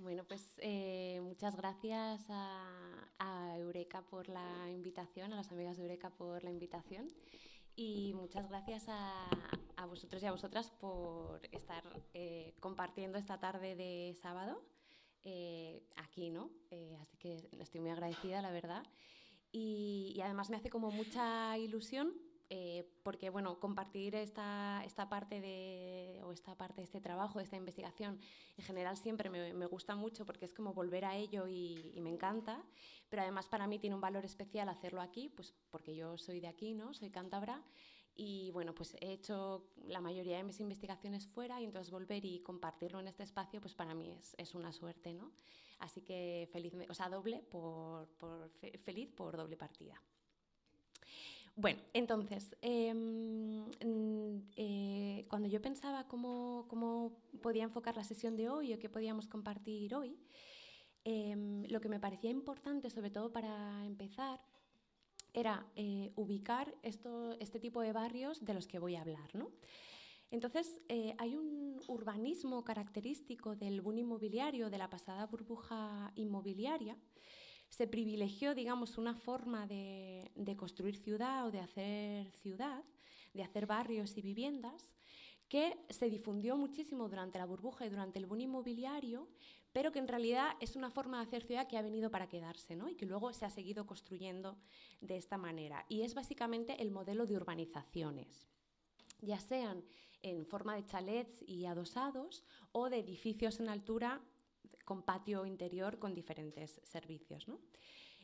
Bueno, pues muchas gracias a Eureka por la invitación, a las amigas de Eureka por la invitación y muchas gracias a vosotros y a vosotras por estar compartiendo esta tarde de sábado aquí, ¿no? Así que estoy muy agradecida, la verdad. Y además me hace como mucha ilusión porque, bueno, compartir esta parte o esta parte de este trabajo, de esta investigación, en general siempre me gusta mucho porque es como volver a ello y me encanta, pero además para mí tiene un valor especial hacerlo aquí, pues porque yo soy de aquí, ¿no? Soy cántabra y, bueno, pues he hecho la mayoría de mis investigaciones fuera y entonces volver y compartirlo en este espacio, pues para mí es una suerte, ¿no? Así que feliz, o sea, feliz por doble partida. Bueno, entonces, cuando yo pensaba cómo podía enfocar la sesión de hoy o qué podíamos compartir hoy, lo que me parecía importante, sobre todo para empezar, era ubicar este tipo de barrios de los que voy a hablar, ¿no? Entonces, hay un urbanismo característico del boom inmobiliario, de la pasada burbuja inmobiliaria. Se privilegió, digamos, una forma de construir ciudad o de hacer barrios y viviendas, que se difundió muchísimo durante la burbuja y durante el boom inmobiliario, pero que en realidad es una forma de hacer ciudad que ha venido para quedarse, ¿no? Y que luego se ha seguido construyendo de esta manera. Y es básicamente el modelo de urbanizaciones, ya sean en forma de chalets y adosados o de edificios en altura con patio interior con diferentes servicios, ¿no?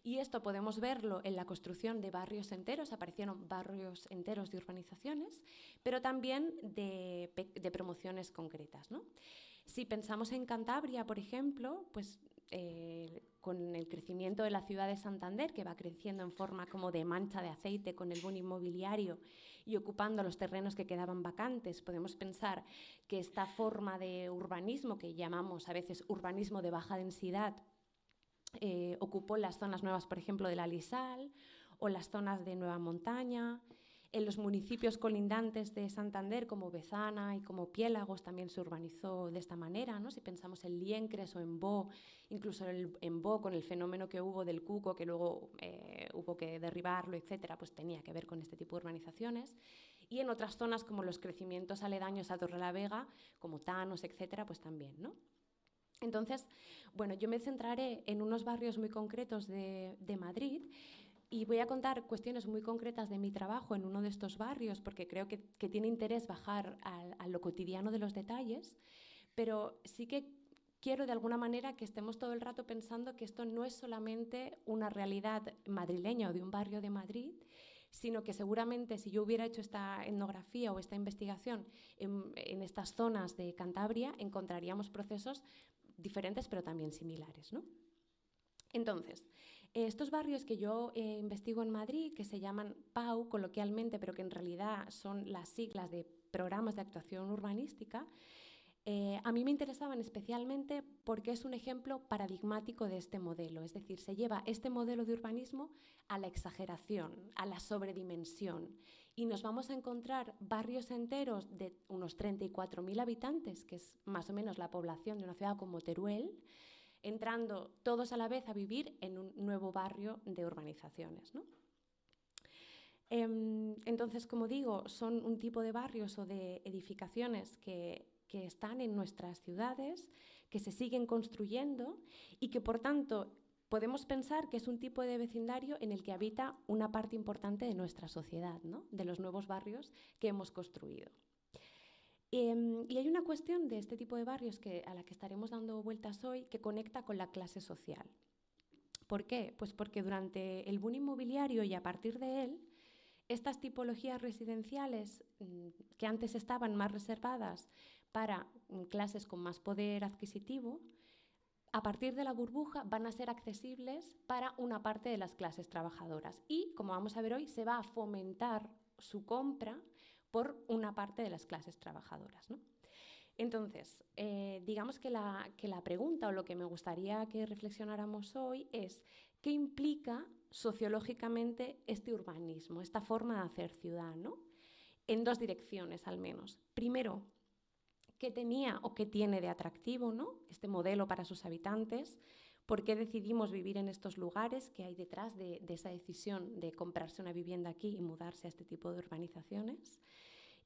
Y esto podemos verlo en la construcción de barrios enteros, aparecieron barrios enteros de urbanizaciones, pero también de promociones concretas, ¿no? Si pensamos en Cantabria, por ejemplo, pues con el crecimiento de la ciudad de Santander, que va creciendo en forma como de mancha de aceite con el boom inmobiliario y ocupando los terrenos que quedaban vacantes, podemos pensar que esta forma de urbanismo, que llamamos a veces urbanismo de baja densidad, ocupó las zonas nuevas, por ejemplo, de la Lisal o las zonas de Nueva Montaña. En los municipios colindantes de Santander, como Bezana y como Piélagos, también se urbanizó de esta manera, ¿no? Si pensamos en Liencres o en Bo, incluso en Bo, con el fenómeno que hubo del cuco, que luego hubo que derribarlo, etcétera, pues tenía que ver con este tipo de urbanizaciones. Y en otras zonas, como los crecimientos aledaños a Torrelavega, como Tanos, etcétera, pues también, ¿no? Entonces, bueno, yo me centraré en unos barrios muy concretos de Madrid y voy a contar cuestiones muy concretas de mi trabajo en uno de estos barrios porque creo que tiene interés bajar a lo cotidiano de los detalles, pero sí que quiero de alguna manera que estemos todo el rato pensando que esto no es solamente una realidad madrileña o de un barrio de Madrid, sino que seguramente si yo hubiera hecho esta etnografía o esta investigación en estas zonas de Cantabria, encontraríamos procesos diferentes pero también similares, ¿no? Entonces, estos barrios que yo investigo en Madrid, que se llaman PAU coloquialmente, pero que en realidad son las siglas de Programas de Actuación Urbanística, a mí me interesaban especialmente porque es un ejemplo paradigmático de este modelo, es decir, se lleva este modelo de urbanismo a la exageración, a la sobredimensión, y nos vamos a encontrar barrios enteros de unos 34.000 habitantes, que es más o menos la población de una ciudad como Teruel, entrando todos a la vez a vivir en un nuevo barrio de urbanizaciones, ¿no? Entonces, como digo, son un tipo de barrios o de edificaciones que están en nuestras ciudades, que se siguen construyendo y que, por tanto, podemos pensar que es un tipo de vecindario en el que habita una parte importante de nuestra sociedad, ¿no? De los nuevos barrios que hemos construido. Y hay una cuestión de este tipo de barrios a la que estaremos dando vueltas hoy que conecta con la clase social. ¿Por qué? Pues porque durante el boom inmobiliario y a partir de él, estas tipologías residenciales que antes estaban más reservadas para clases con más poder adquisitivo, a partir de la burbuja van a ser accesibles para una parte de las clases trabajadoras y, como vamos a ver hoy, se va a fomentar su compra por una parte de las clases trabajadoras, ¿no? Entonces, digamos que la pregunta o lo que me gustaría que reflexionáramos hoy es ¿qué implica sociológicamente este urbanismo, esta forma de hacer ciudad, ¿no? En dos direcciones al menos. Primero, qué tenía o qué tiene de atractivo, ¿no?, este modelo para sus habitantes, por qué decidimos vivir en estos lugares, qué hay detrás de esa decisión de comprarse una vivienda aquí y mudarse a este tipo de urbanizaciones.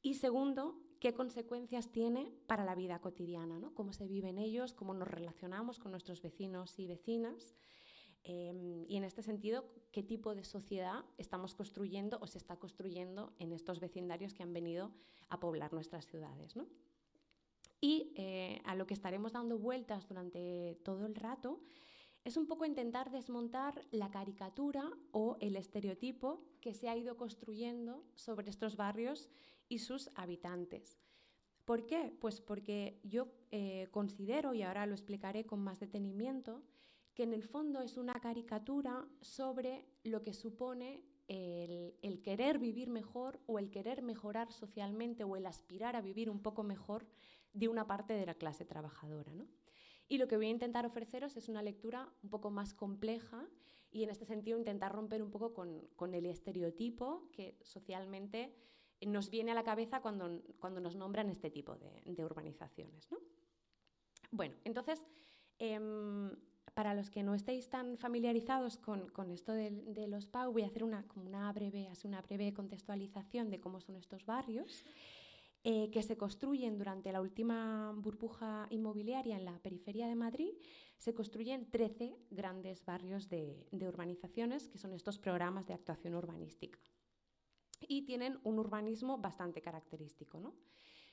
Y segundo, qué consecuencias tiene para la vida cotidiana, ¿no?, cómo se viven ellos, cómo nos relacionamos con nuestros vecinos y vecinas. Y en este sentido, qué tipo de sociedad estamos construyendo o se está construyendo en estos vecindarios que han venido a poblar nuestras ciudades, ¿no? Y a lo que estaremos dando vueltas durante todo el rato es un poco intentar desmontar la caricatura o el estereotipo que se ha ido construyendo sobre estos barrios y sus habitantes. ¿Por qué? Pues porque yo considero, y ahora lo explicaré con más detenimiento, que en el fondo es una caricatura sobre lo que supone el querer vivir mejor o el querer mejorar socialmente o el aspirar a vivir un poco mejor de una parte de la clase trabajadora, ¿no? Y lo que voy a intentar ofreceros es una lectura un poco más compleja y en este sentido intentar romper un poco con el estereotipo que socialmente nos viene a la cabeza cuando nos nombran este tipo de urbanizaciones, ¿no? Bueno, entonces, para los que no estéis tan familiarizados con esto de los PAU, voy a hacer una breve contextualización de cómo son estos barrios, que se construyen durante la última burbuja inmobiliaria en la periferia de Madrid. Se construyen 13 grandes barrios de urbanizaciones, que son estos programas de actuación urbanística. Y tienen un urbanismo bastante característico, ¿no?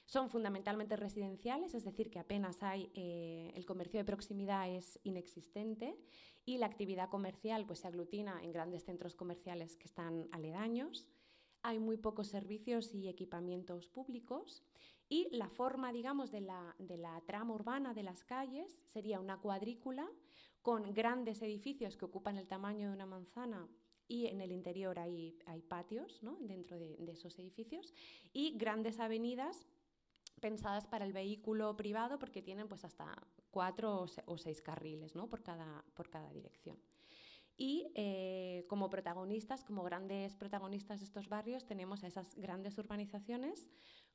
Son fundamentalmente residenciales, es decir, que apenas hay, el comercio de proximidad es inexistente y la actividad comercial pues, se aglutina en grandes centros comerciales que están aledaños. Hay muy pocos servicios y equipamientos públicos y la forma, digamos, de la trama urbana de las calles sería una cuadrícula con grandes edificios que ocupan el tamaño de una manzana y en el interior hay patios, ¿no?, dentro de esos edificios, y grandes avenidas pensadas para el vehículo privado porque tienen pues, hasta 4 o 6 carriles, ¿no?, por cada dirección. Y como protagonistas, como grandes protagonistas de estos barrios, tenemos a esas grandes urbanizaciones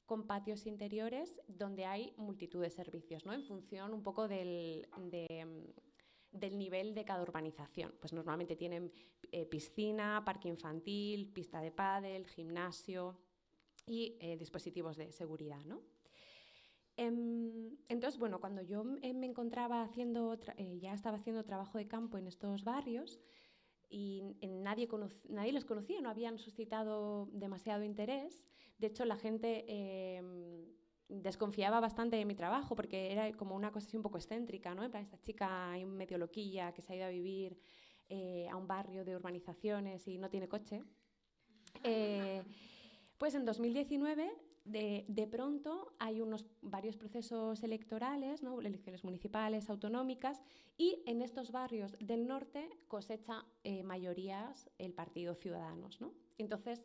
con patios interiores donde hay multitud de servicios, ¿no?, en función un poco del nivel de cada urbanización. Pues normalmente tienen piscina, parque infantil, pista de pádel, gimnasio y dispositivos de seguridad, ¿no? Entonces, bueno, cuando yo me encontraba ya estaba haciendo trabajo de campo en estos barrios y nadie los conocía, no habían suscitado demasiado interés. De hecho, la gente desconfiaba bastante de mi trabajo porque era como una cosa así un poco excéntrica, ¿no? En plan, esta chica medio loquilla que se ha ido a vivir a un barrio de urbanizaciones y no tiene coche. Pues en 2019, de pronto, hay varios procesos electorales, ¿no?, elecciones municipales, autonómicas, y en estos barrios del norte cosecha mayorías el Partido Ciudadanos, ¿no? Entonces,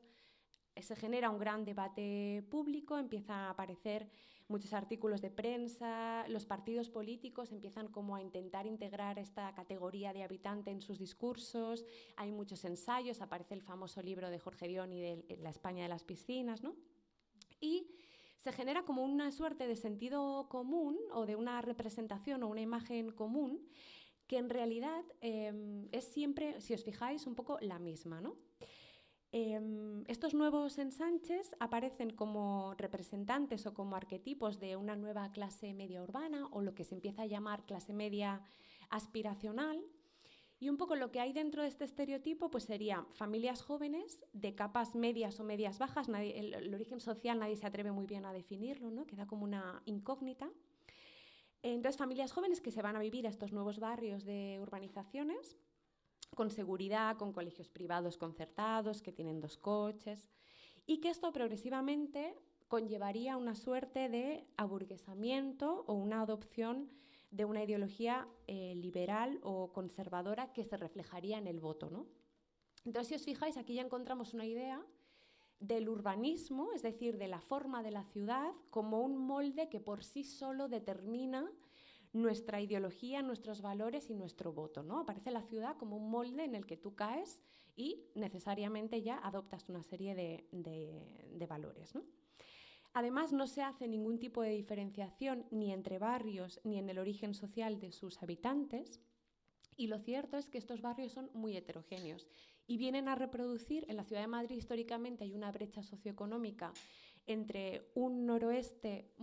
se genera un gran debate público, empiezan a aparecer muchos artículos de prensa, los partidos políticos empiezan como a intentar integrar esta categoría de habitante en sus discursos, hay muchos ensayos, aparece el famoso libro de Jorge Dioni de La España de las piscinas, ¿no? Y se genera como una suerte de sentido común o de una representación o una imagen común que en realidad es siempre, si os fijáis, un poco la misma, ¿no? Estos nuevos ensanches aparecen como representantes o como arquetipos de una nueva clase media urbana o lo que se empieza a llamar clase media aspiracional. Y un poco lo que hay dentro de este estereotipo pues serían familias jóvenes de capas medias o medias bajas. El origen social nadie se atreve muy bien a definirlo, ¿no? Queda como una incógnita. Entonces, familias jóvenes que se van a vivir a estos nuevos barrios de urbanizaciones con seguridad, con colegios privados concertados, que tienen 2 coches, y que esto progresivamente conllevaría una suerte de aburguesamiento o una adopción de una ideología liberal o conservadora que se reflejaría en el voto, ¿no? Entonces, si os fijáis, aquí ya encontramos una idea del urbanismo, es decir, de la forma de la ciudad, como un molde que por sí solo determina nuestra ideología, nuestros valores y nuestro voto, ¿no? Aparece la ciudad como un molde en el que tú caes y necesariamente ya adoptas una serie de valores, ¿no? Además, no se hace ningún tipo de diferenciación ni entre barrios ni en el origen social de sus habitantes. Y lo cierto es que estos barrios son muy heterogéneos y vienen a reproducir, en la ciudad de Madrid históricamente hay una brecha socioeconómica entre un noroeste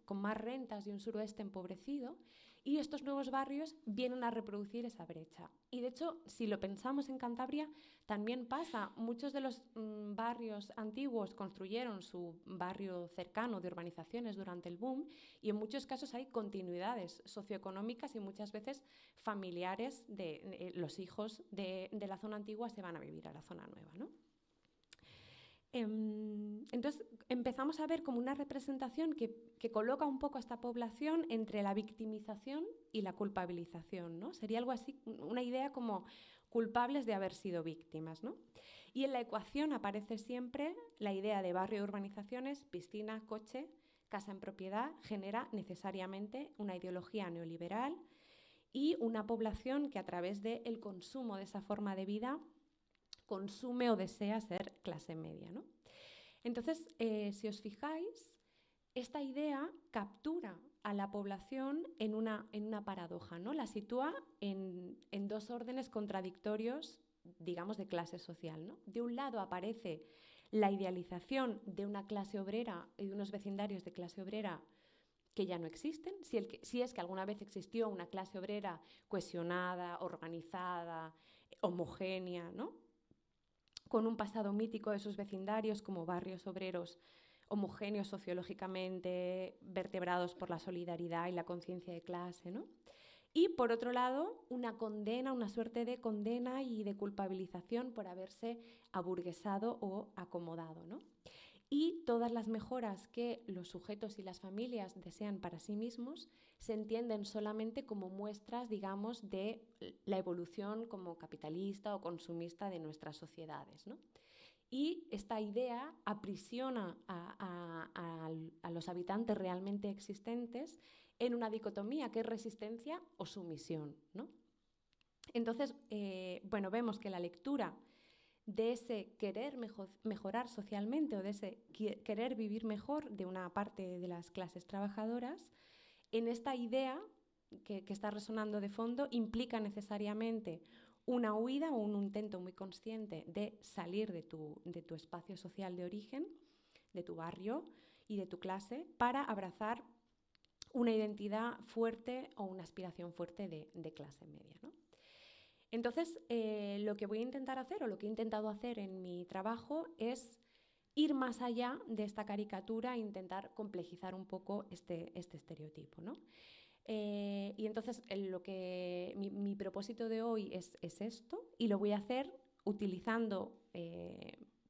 con más rentas y un suroeste empobrecido, y estos nuevos barrios vienen a reproducir esa brecha. Y de hecho, si lo pensamos en Cantabria, también pasa. Muchos de los barrios antiguos construyeron su barrio cercano de urbanizaciones durante el boom, y en muchos casos hay continuidades socioeconómicas y muchas veces familiares de los hijos de la zona antigua se van a vivir a la zona nueva, ¿no? Entonces empezamos a ver como una representación que coloca un poco a esta población entre la victimización y la culpabilización, ¿no? Sería algo así, una idea como culpables de haber sido víctimas, ¿no? Y en la ecuación aparece siempre la idea de barrio de urbanizaciones, piscina, coche, casa en propiedad, genera necesariamente una ideología neoliberal y una población que a través del consumo de esa forma de vida consume o desea ser clase media, ¿no? Entonces, si os fijáis, esta idea captura a la población en una paradoja, ¿no? La sitúa en dos órdenes contradictorios, digamos, de clase social, ¿no? De un lado aparece la idealización de una clase obrera y de unos vecindarios de clase obrera que ya no existen, si es que alguna vez existió una clase obrera cohesionada, organizada, homogénea, ¿no? Con un pasado mítico de sus vecindarios como barrios obreros homogéneos sociológicamente, vertebrados por la solidaridad y la conciencia de clase, ¿no? Y, por otro lado, una condena, una suerte de condena y de culpabilización por haberse aburguesado o acomodado, ¿no? Y todas las mejoras que los sujetos y las familias desean para sí mismos se entienden solamente como muestras, digamos, de la evolución como capitalista o consumista de nuestras sociedades, ¿no? Y esta idea aprisiona a los habitantes realmente existentes en una dicotomía que es resistencia o sumisión, ¿no? Entonces, bueno, vemos que la lectura de ese querer mejorar socialmente o de ese querer vivir mejor de una parte de las clases trabajadoras, en esta idea que está resonando de fondo, implica necesariamente una huida o un intento muy consciente de salir de tu espacio social de origen, de tu barrio y de tu clase, para abrazar una identidad fuerte o una aspiración fuerte de clase media, ¿no? Entonces, lo que voy a intentar hacer, o lo que he intentado hacer en mi trabajo, es ir más allá de esta caricatura e intentar complejizar un poco este estereotipo, ¿no? Y entonces mi propósito de hoy es esto, y lo voy a hacer utilizando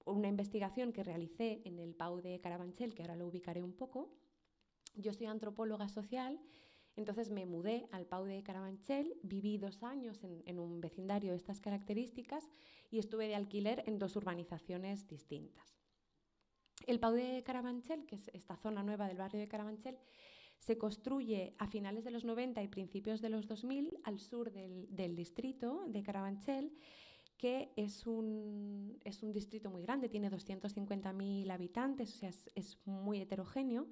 una investigación que realicé en el PAU de Carabanchel, que ahora lo ubicaré un poco. Yo soy antropóloga social, entonces me mudé al PAU de Carabanchel, viví 2 años en un vecindario de estas características y estuve de alquiler en 2 urbanizaciones distintas. El PAU de Carabanchel, que es esta zona nueva del barrio de Carabanchel, se construye a finales de los 90 y principios de los 2000 al sur del distrito de Carabanchel, que es un distrito muy grande, tiene 250.000 habitantes, o sea, es muy heterogéneo,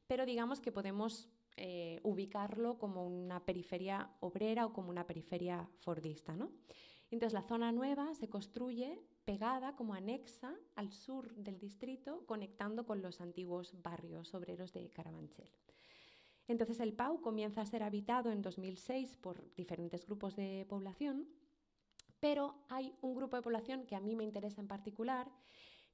pero digamos que podemos ubicarlo como una periferia obrera o como una periferia fordista, ¿no? Entonces la zona nueva se construye pegada, como anexa al sur del distrito, conectando con los antiguos barrios obreros de Carabanchel. Entonces el PAU comienza a ser habitado en 2006 por diferentes grupos de población, pero hay un grupo de población que a mí me interesa en particular,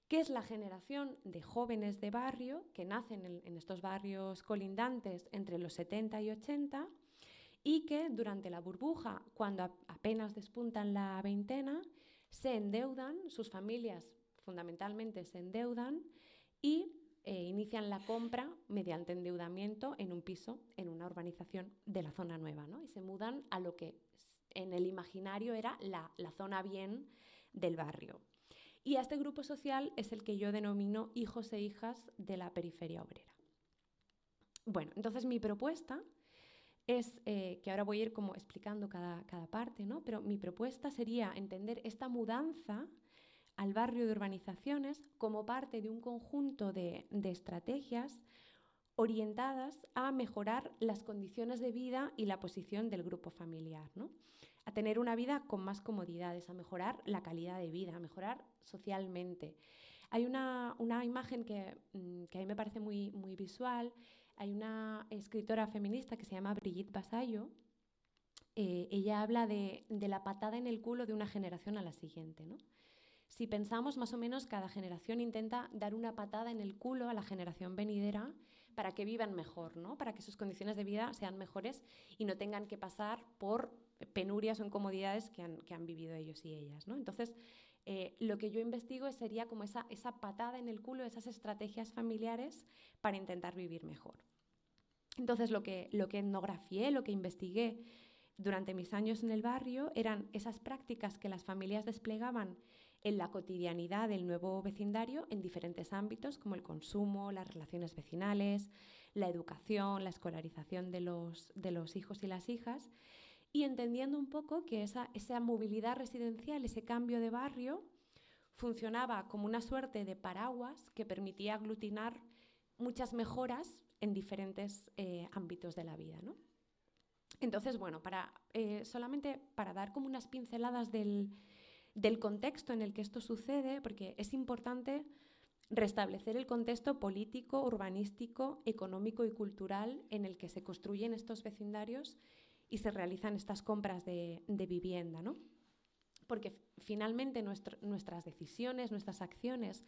que es la generación de jóvenes de barrio que nacen en estos barrios colindantes entre los 70 y 80 y que durante la burbuja, cuando apenas despuntan la veintena, se endeudan, sus familias fundamentalmente se endeudan y inician la compra mediante endeudamiento en un piso en una urbanización de la zona nueva, ¿no? Y se mudan a lo que en el imaginario era la zona bien del barrio. Y a este grupo social es el que yo denomino hijos e hijas de la periferia obrera. Bueno, entonces mi propuesta es, que ahora voy a ir como explicando cada parte, ¿no? Pero mi propuesta sería entender esta mudanza al barrio de urbanizaciones como parte de un conjunto de estrategias orientadas a mejorar las condiciones de vida y la posición del grupo familiar, ¿no? A tener una vida con más comodidades, a mejorar la calidad de vida, a mejorar socialmente. Hay una imagen que a mí me parece muy, muy visual. Hay una escritora feminista que se llama Brigitte Vasallo. Ella habla de la patada en el culo de una generación a la siguiente, ¿no? Si pensamos, más o menos, cada generación intenta dar una patada en el culo a la generación venidera para que vivan mejor, ¿no? Para que sus condiciones de vida sean mejores y no tengan que pasar por penurias o incomodidades que han vivido ellos y ellas, ¿no? Entonces, lo que yo investigo sería como esa patada en el culo, esas estrategias familiares para intentar vivir mejor. Entonces, lo que etnografié, lo que investigué durante mis años en el barrio eran esas prácticas que las familias desplegaban en la cotidianidad del nuevo vecindario en diferentes ámbitos, como el consumo, las relaciones vecinales, la educación, la escolarización de los hijos y las hijas, y entendiendo un poco que esa movilidad residencial, ese cambio de barrio, funcionaba como una suerte de paraguas que permitía aglutinar muchas mejoras en diferentes ámbitos de la vida, ¿no? Entonces, bueno, solamente para dar como unas pinceladas del contexto en el que esto sucede, porque es importante restablecer el contexto político, urbanístico, económico y cultural en el que se construyen estos vecindarios y se realizan estas compras de vivienda, ¿no? Porque finalmente nuestras decisiones, nuestras acciones,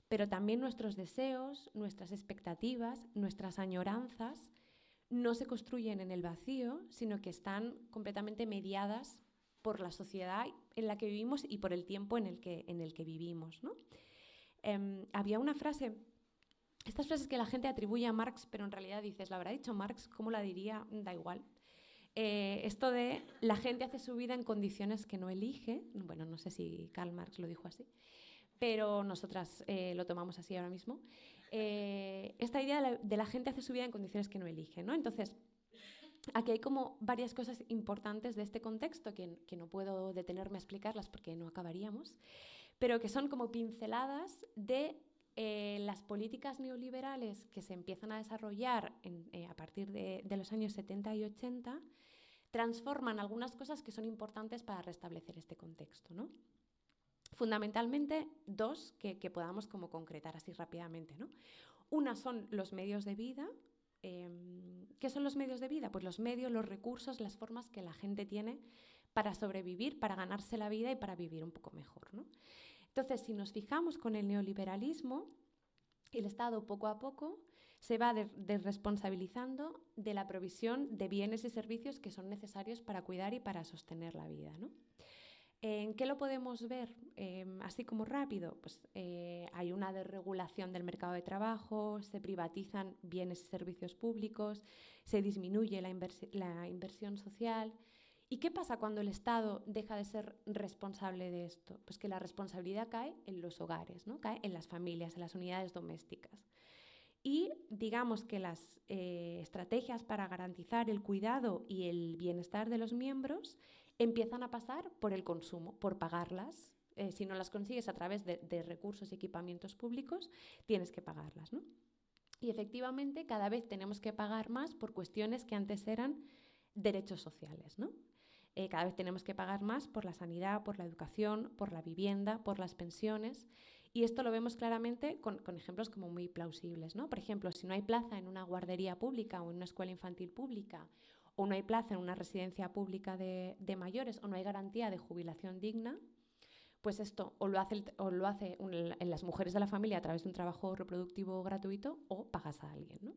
pero también nuestros deseos, nuestras expectativas, nuestras añoranzas, no se construyen en el vacío, sino que están completamente mediadas por la sociedad en la que vivimos y por el tiempo en el que vivimos, ¿no? Había una frase, estas frases que la gente atribuye a Marx, pero en realidad dices, ¿la habrá dicho Marx? ¿Cómo la diría? Da igual. Esto de la gente hace su vida en condiciones que no elige, bueno, no sé si Karl Marx lo dijo así, pero nosotras lo tomamos así ahora mismo. Esta idea de la gente hace su vida en condiciones que no elige, ¿no? Entonces, aquí hay como varias cosas importantes de este contexto que no puedo detenerme a explicarlas porque no acabaríamos, pero que son como pinceladas de las políticas neoliberales que se empiezan a desarrollar a partir de los años 70 y 80, transforman algunas cosas que son importantes para restablecer este contexto, ¿no? Fundamentalmente dos que podamos como concretar así rápidamente, ¿no? Una son los medios de vida. ¿Qué son los medios de vida? Pues los medios, los recursos, las formas que la gente tiene para sobrevivir, para ganarse la vida y para vivir un poco mejor, ¿no? Entonces, si nos fijamos con el neoliberalismo, el Estado poco a poco se va desresponsabilizando de la provisión de bienes y servicios que son necesarios para cuidar y para sostener la vida, ¿no? ¿En qué lo podemos ver? Así como rápido, pues hay una desregulación del mercado de trabajo, se privatizan bienes y servicios públicos, se disminuye la inversión social. ¿Y qué pasa cuando el Estado deja de ser responsable de esto? Pues que la responsabilidad cae en los hogares, ¿no? Cae en las familias, en las unidades domésticas. Y digamos que las estrategias para garantizar el cuidado y el bienestar de los miembros empiezan a pasar por el consumo, por pagarlas. Si no las consigues a través de recursos y equipamientos públicos, tienes que pagarlas, ¿no? Y efectivamente cada vez tenemos que pagar más por cuestiones que antes eran derechos sociales, ¿no? Cada vez tenemos que pagar más por la sanidad, por la educación, por la vivienda, por las pensiones. Y esto lo vemos claramente con ejemplos como muy plausibles, ¿no? Por ejemplo, si no hay plaza en una guardería pública o en una escuela infantil pública, o no hay plaza en una residencia pública de mayores, o no hay garantía de jubilación digna, pues esto o lo hace en las mujeres de la familia a través de un trabajo reproductivo gratuito o pagas a alguien, ¿no?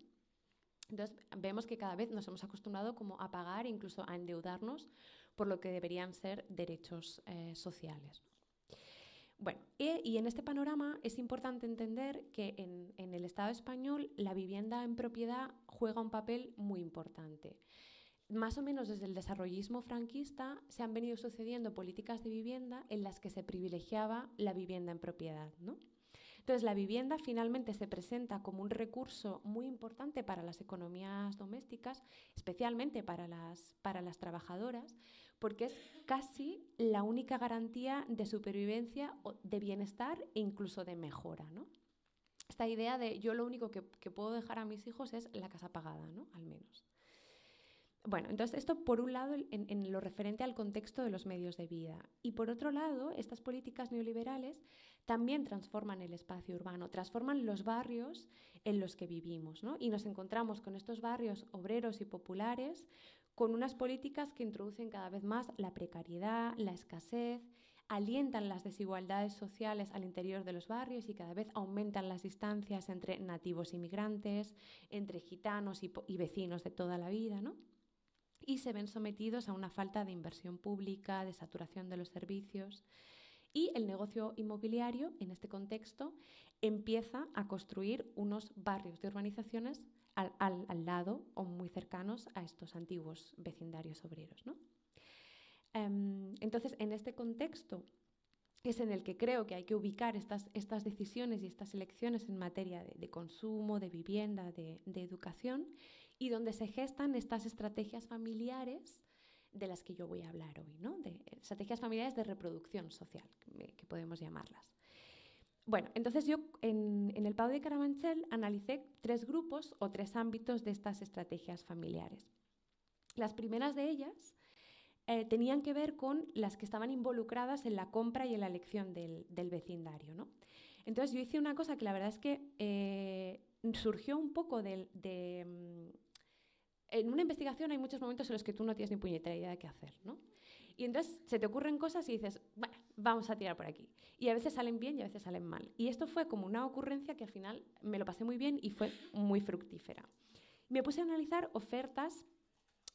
Entonces vemos que cada vez nos hemos acostumbrado como a pagar, incluso a endeudarnos por lo que deberían ser derechos sociales. Bueno, y en este panorama es importante entender que en el Estado español la vivienda en propiedad juega un papel muy importante. Más o menos desde el desarrollismo franquista se han venido sucediendo políticas de vivienda en las que se privilegiaba la vivienda en propiedad, ¿no? Entonces, la vivienda finalmente se presenta como un recurso muy importante para las economías domésticas, especialmente para las trabajadoras, porque es casi la única garantía de supervivencia, de bienestar e incluso de mejora, ¿no? Esta idea de yo lo único que puedo dejar a mis hijos es la casa pagada, ¿no? Al menos. Bueno, entonces esto por un lado en lo referente al contexto de los medios de vida. Y por otro lado, estas políticas neoliberales también transforman el espacio urbano, transforman los barrios en los que vivimos, ¿no? Y nos encontramos con estos barrios obreros y populares con unas políticas que introducen cada vez más la precariedad, la escasez, alientan las desigualdades sociales al interior de los barrios y cada vez aumentan las distancias entre nativos y migrantes, entre gitanos y vecinos de toda la vida, ¿no? Y se ven sometidos a una falta de inversión pública, de saturación de los servicios. Y el negocio inmobiliario, en este contexto, empieza a construir unos barrios de urbanizaciones al lado o muy cercanos a estos antiguos vecindarios obreros, ¿no? Entonces, en este contexto es en el que creo que hay que ubicar estas decisiones y estas elecciones en materia de consumo, de vivienda, de educación, y donde se gestan estas estrategias familiares de las que yo voy a hablar hoy, ¿no? De estrategias familiares de reproducción social, que podemos llamarlas. Bueno, entonces yo en el Pau de Carabanchel analicé 3 grupos o 3 ámbitos de estas estrategias familiares. Las primeras de ellas tenían que ver con las que estaban involucradas en la compra y en la elección del vecindario, ¿no? Entonces yo hice una cosa que la verdad es que surgió un poco en una investigación hay muchos momentos en los que tú no tienes ni puñetera idea de qué hacer, ¿no? Y entonces se te ocurren cosas y dices, bueno, vamos a tirar por aquí. Y a veces salen bien y a veces salen mal. Y esto fue como una ocurrencia que al final me lo pasé muy bien y fue muy fructífera. Me puse a analizar ofertas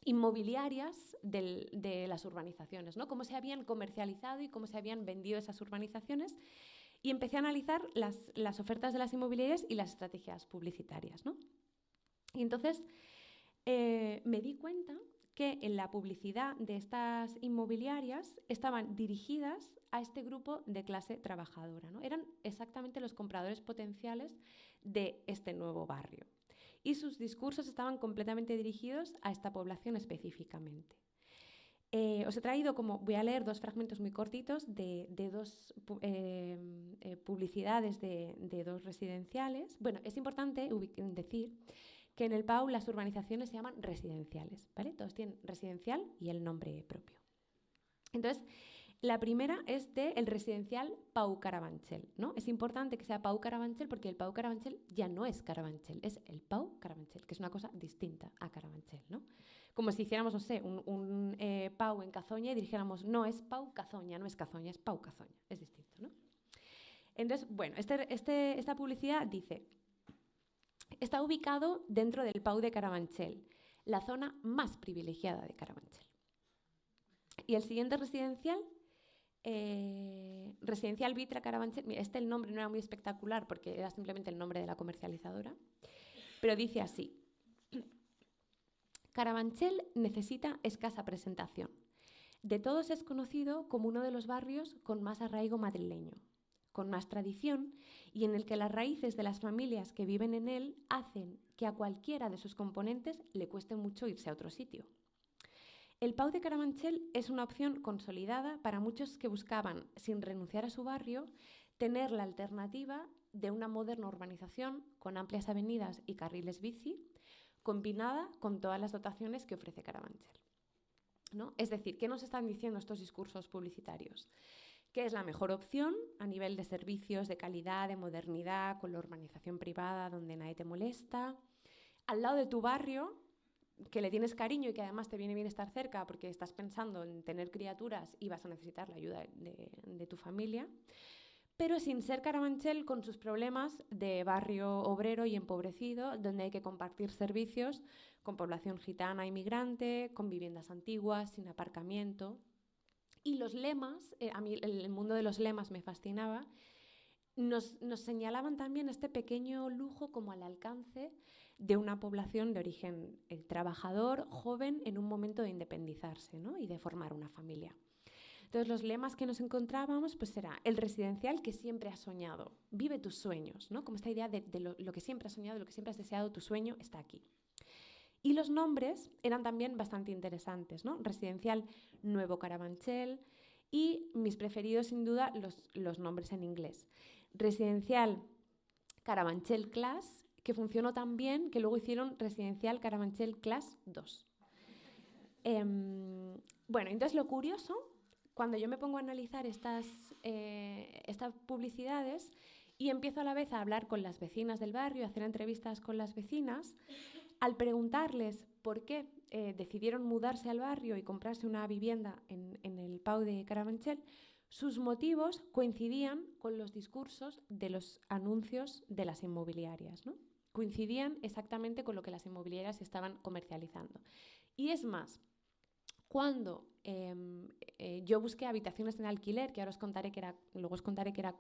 inmobiliarias de las urbanizaciones, ¿no? Cómo se habían comercializado y cómo se habían vendido esas urbanizaciones. Y empecé a analizar las ofertas de las inmobiliarias y las estrategias publicitarias, ¿no? Y entonces me di cuenta que en la publicidad de estas inmobiliarias estaban dirigidas a este grupo de clase trabajadora, ¿no? Eran exactamente los compradores potenciales de este nuevo barrio. Y sus discursos estaban completamente dirigidos a esta población específicamente. Os he traído voy a leer 2 fragmentos muy cortitos de 2 publicidades de 2 residenciales. Bueno, es importante decir que en el Pau las urbanizaciones se llaman residenciales, ¿vale? Todos tienen residencial y el nombre propio. Entonces, la primera es del residencial Pau Carabanchel, ¿no? Es importante que sea Pau Carabanchel porque el Pau Carabanchel ya no es Carabanchel, es el Pau Carabanchel, que es una cosa distinta a Carabanchel, ¿no? Como si hiciéramos, no sé, un Pau en Cazoña y dijéramos, no es Pau Cazoña, no es Cazoña, es Pau Cazoña, es distinto, ¿no? Entonces, bueno, esta publicidad dice, está ubicado dentro del Pau de Carabanchel, la zona más privilegiada de Carabanchel. Y el siguiente residencial, Residencial Vitra Carabanchel, el nombre no era muy espectacular porque era simplemente el nombre de la comercializadora, pero dice así: Carabanchel necesita escasa presentación. De todos es conocido como uno de los barrios con más arraigo madrileño, con más tradición y en el que las raíces de las familias que viven en él hacen que a cualquiera de sus componentes le cueste mucho irse a otro sitio. El Pau de Carabanchel es una opción consolidada para muchos que buscaban, sin renunciar a su barrio, tener la alternativa de una moderna urbanización con amplias avenidas y carriles bici, combinada con todas las dotaciones que ofrece Carabanchel, ¿no? Es decir, ¿qué nos están diciendo estos discursos publicitarios? Que es la mejor opción a nivel de servicios, de calidad, de modernidad, con la urbanización privada donde nadie te molesta, al lado de tu barrio, que le tienes cariño y que además te viene bien estar cerca porque estás pensando en tener criaturas y vas a necesitar la ayuda de tu familia, pero sin ser Carabanchel con sus problemas de barrio obrero y empobrecido, donde hay que compartir servicios con población gitana inmigrante, con viviendas antiguas, sin aparcamiento. Y los lemas, a mí el mundo de los lemas me fascinaba, nos señalaban también este pequeño lujo como al alcance de una población de origen trabajador, joven, en un momento de independizarse, ¿no? Y de formar una familia. Entonces, los lemas que nos encontrábamos pues era el residencial que siempre has soñado, vive tus sueños, ¿no? Como esta idea de lo que siempre has soñado, lo que siempre has deseado, tu sueño está aquí. Y los nombres eran también bastante interesantes, ¿no? Residencial Nuevo Carabanchel y mis preferidos, sin duda, los nombres en inglés. Residencial Carabanchel Class, que funcionó tan bien que luego hicieron Residencial Carabanchel Class 2. Bueno, entonces lo curioso, cuando yo me pongo a analizar estas publicidades y empiezo a la vez a hablar con las vecinas del barrio, a hacer entrevistas con las vecinas, al preguntarles por qué decidieron mudarse al barrio y comprarse una vivienda en el Pau de Carabanchel, sus motivos coincidían con los discursos de los anuncios de las inmobiliarias, ¿no? Coincidían exactamente con lo que las inmobiliarias estaban comercializando. Y es más, cuando yo busqué habitaciones en alquiler, que ahora os contaré que era, luego os contaré que era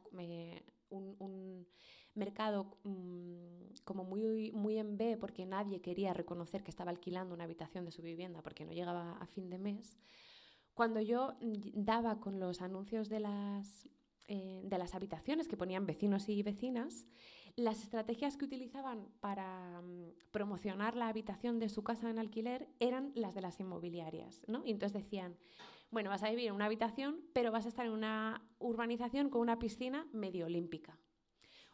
un mercado como muy en B, porque nadie quería reconocer que estaba alquilando una habitación de su vivienda porque no llegaba a fin de mes. Cuando yo daba con los anuncios de las habitaciones que ponían vecinos y vecinas, las estrategias que utilizaban para promocionar la habitación de su casa en alquiler eran las de las inmobiliarias, ¿no? Y entonces decían, bueno, vas a vivir en una habitación, pero vas a estar en una urbanización con una piscina medio olímpica.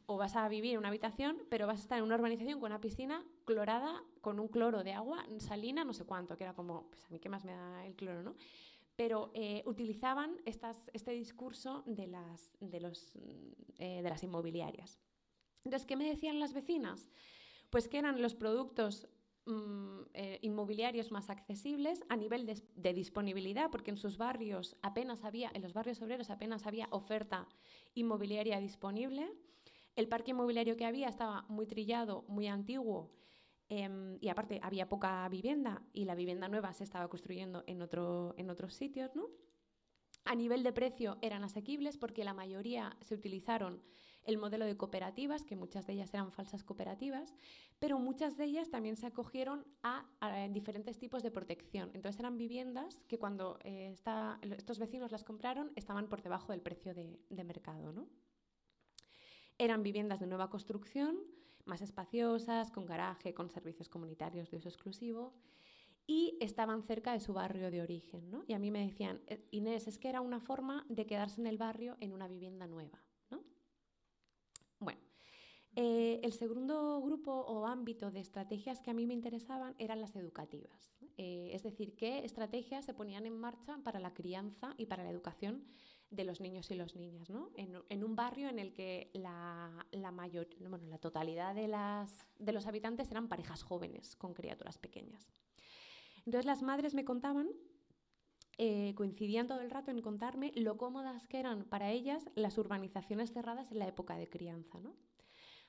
O vas a vivir en una habitación, pero vas a estar en una urbanización con una piscina clorada, con un cloro de agua salina, no sé cuánto, que era como, pues a mí qué más me da el cloro, ¿no? Pero utilizaban este discurso de las inmobiliarias. Entonces, ¿qué me decían las vecinas? Pues que eran los productos inmobiliarios más accesibles a nivel de disponibilidad, porque en sus barrios en los barrios obreros apenas había oferta inmobiliaria disponible. El parque inmobiliario que había estaba muy trillado, muy antiguo, y aparte había poca vivienda y la vivienda nueva se estaba construyendo en otros sitios, ¿no? A nivel de precio eran asequibles porque la mayoría se utilizaron el modelo de cooperativas, que muchas de ellas eran falsas cooperativas, pero muchas de ellas también se acogieron a diferentes tipos de protección. Entonces eran viviendas que cuando estos vecinos las compraron estaban por debajo del precio de mercado, ¿no? Eran viviendas de nueva construcción, más espaciosas, con garaje, con servicios comunitarios de uso exclusivo, y estaban cerca de su barrio de origen, ¿no? Y a mí me decían, Inés, es que era una forma de quedarse en el barrio en una vivienda nueva, ¿no? Bueno, el segundo grupo o ámbito de estrategias que a mí me interesaban eran las educativas. Es decir, qué estrategias se ponían en marcha para la crianza y para la educación de los niños y las niñas, ¿no? En un barrio en el que la totalidad de los habitantes eran parejas jóvenes con criaturas pequeñas. Entonces las madres me contaban, coincidían todo el rato en contarme lo cómodas que eran para ellas las urbanizaciones cerradas en la época de crianza, ¿no?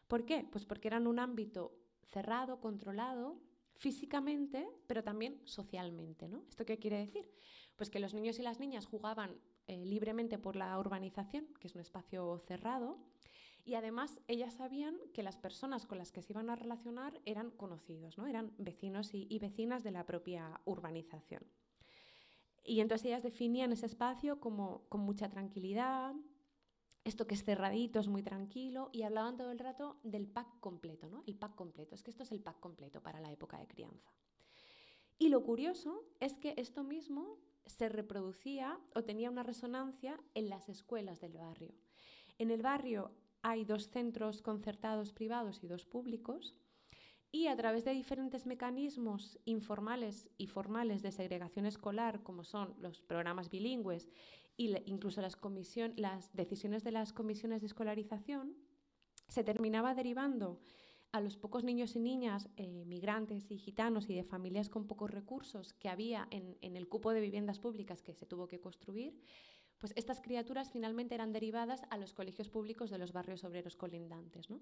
¿Por qué? Pues porque eran un ámbito cerrado, controlado, físicamente, pero también socialmente, ¿no? ¿Esto qué quiere decir? Pues que los niños y las niñas jugaban libremente por la urbanización, que es un espacio cerrado, y además ellas sabían que las personas con las que se iban a relacionar eran conocidos, ¿no? Eran vecinos y vecinas de la propia urbanización. Y entonces ellas definían ese espacio como con mucha tranquilidad, esto que es cerradito, es muy tranquilo, y hablaban todo el rato del pack completo, ¿no? El pack completo, es que esto es el pack completo para la época de crianza. Y lo curioso es que esto mismo se reproducía o tenía una resonancia en las escuelas del barrio. En el barrio hay 2 centros concertados privados y 2 públicos, y a través de diferentes mecanismos informales y formales de segregación escolar, como son los programas bilingües e incluso las decisiones de las comisiones de escolarización, se terminaba derivando a los pocos niños y niñas migrantes y gitanos y de familias con pocos recursos que había en el cupo de viviendas públicas que se tuvo que construir, pues estas criaturas finalmente eran derivadas a los colegios públicos de los barrios obreros colindantes, ¿no?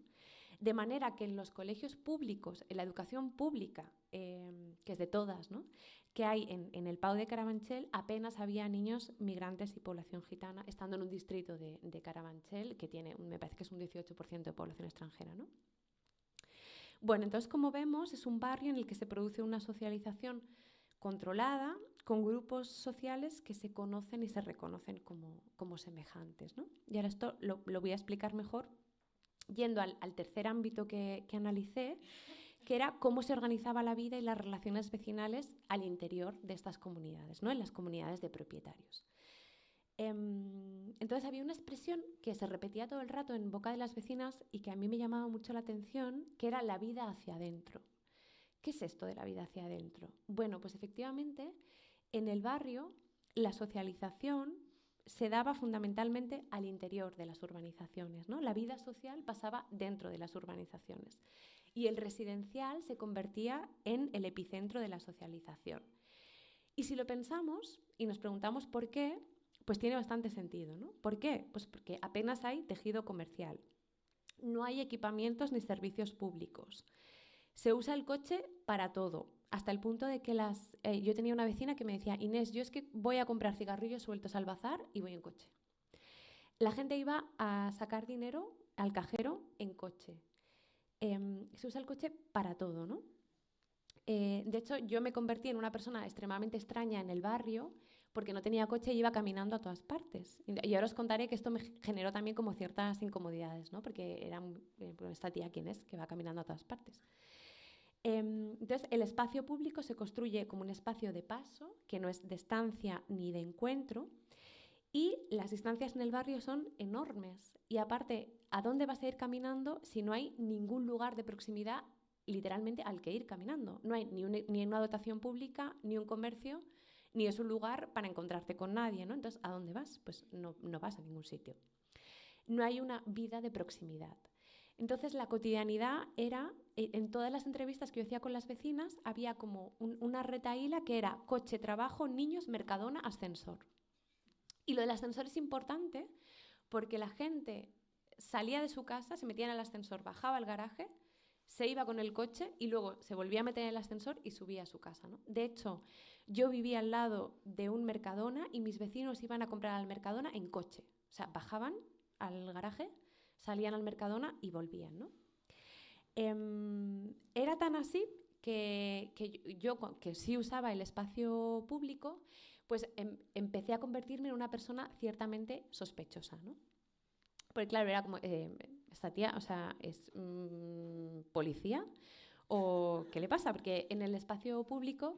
De manera que en los colegios públicos, en la educación pública, que es de todas, ¿no?, que hay en el Pau de Carabanchel, apenas había niños migrantes y población gitana, estando en un distrito de Carabanchel que tiene, me parece que es un 18% de población extranjera, ¿no? Bueno, entonces, como vemos, es un barrio en el que se produce una socialización controlada, con grupos sociales que se conocen y se reconocen como semejantes, ¿no? Y ahora esto lo voy a explicar mejor yendo al tercer ámbito que analicé, que era cómo se organizaba la vida y las relaciones vecinales al interior de estas comunidades, ¿no? En las comunidades de propietarios. Entonces había una expresión que se repetía todo el rato en boca de las vecinas y que a mí me llamaba mucho la atención, que era la vida hacia adentro. ¿Qué es esto de la vida hacia adentro? Bueno, pues efectivamente, en el barrio la socialización se daba fundamentalmente al interior de las urbanizaciones, ¿no? La vida social pasaba dentro de las urbanizaciones y el residencial se convertía en el epicentro de la socialización. Y si lo pensamos y nos preguntamos por qué, pues tiene bastante sentido, ¿no? ¿Por qué? Pues porque apenas hay tejido comercial, no hay equipamientos ni servicios públicos. Se usa el coche para todo, hasta el punto de que yo tenía una vecina que me decía: Inés, yo es que voy a comprar cigarrillos sueltos al bazar y voy en coche. La gente iba a sacar dinero al cajero en coche. Se usa el coche para todo, ¿no? De hecho, yo me convertí en una persona extremadamente extraña en el barrio porque no tenía coche y iba caminando a todas partes. Y ahora os contaré que esto me generó también como ciertas incomodidades, ¿no? Porque era esta tía, ¿quién es? Que va caminando a todas partes. Entonces, el espacio público se construye como un espacio de paso, que no es de estancia ni de encuentro, y las distancias en el barrio son enormes. Y aparte, ¿a dónde vas a ir caminando si no hay ningún lugar de proximidad literalmente al que ir caminando? No hay ni una dotación pública, ni un comercio, ni es un lugar para encontrarte con nadie, ¿no? Entonces, ¿a dónde vas? Pues no vas a ningún sitio. No hay una vida de proximidad. Entonces, la cotidianidad era, en todas las entrevistas que yo hacía con las vecinas, había como una retahíla que era coche, trabajo, niños, Mercadona, ascensor. Y lo del ascensor es importante porque la gente salía de su casa, se metía en el ascensor, bajaba al garaje, se iba con el coche y luego se volvía a meter en el ascensor y subía a su casa, ¿no? De hecho, yo vivía al lado de un Mercadona y mis vecinos iban a comprar al Mercadona en coche. O sea, bajaban al garaje, salían al Mercadona y volvían, ¿no? Era tan así que yo, que sí usaba el espacio público, pues empecé a convertirme en una persona ciertamente sospechosa, ¿no? Porque claro, era como, esta tía, o sea, ¿es policía? ¿O qué le pasa? Porque en el espacio público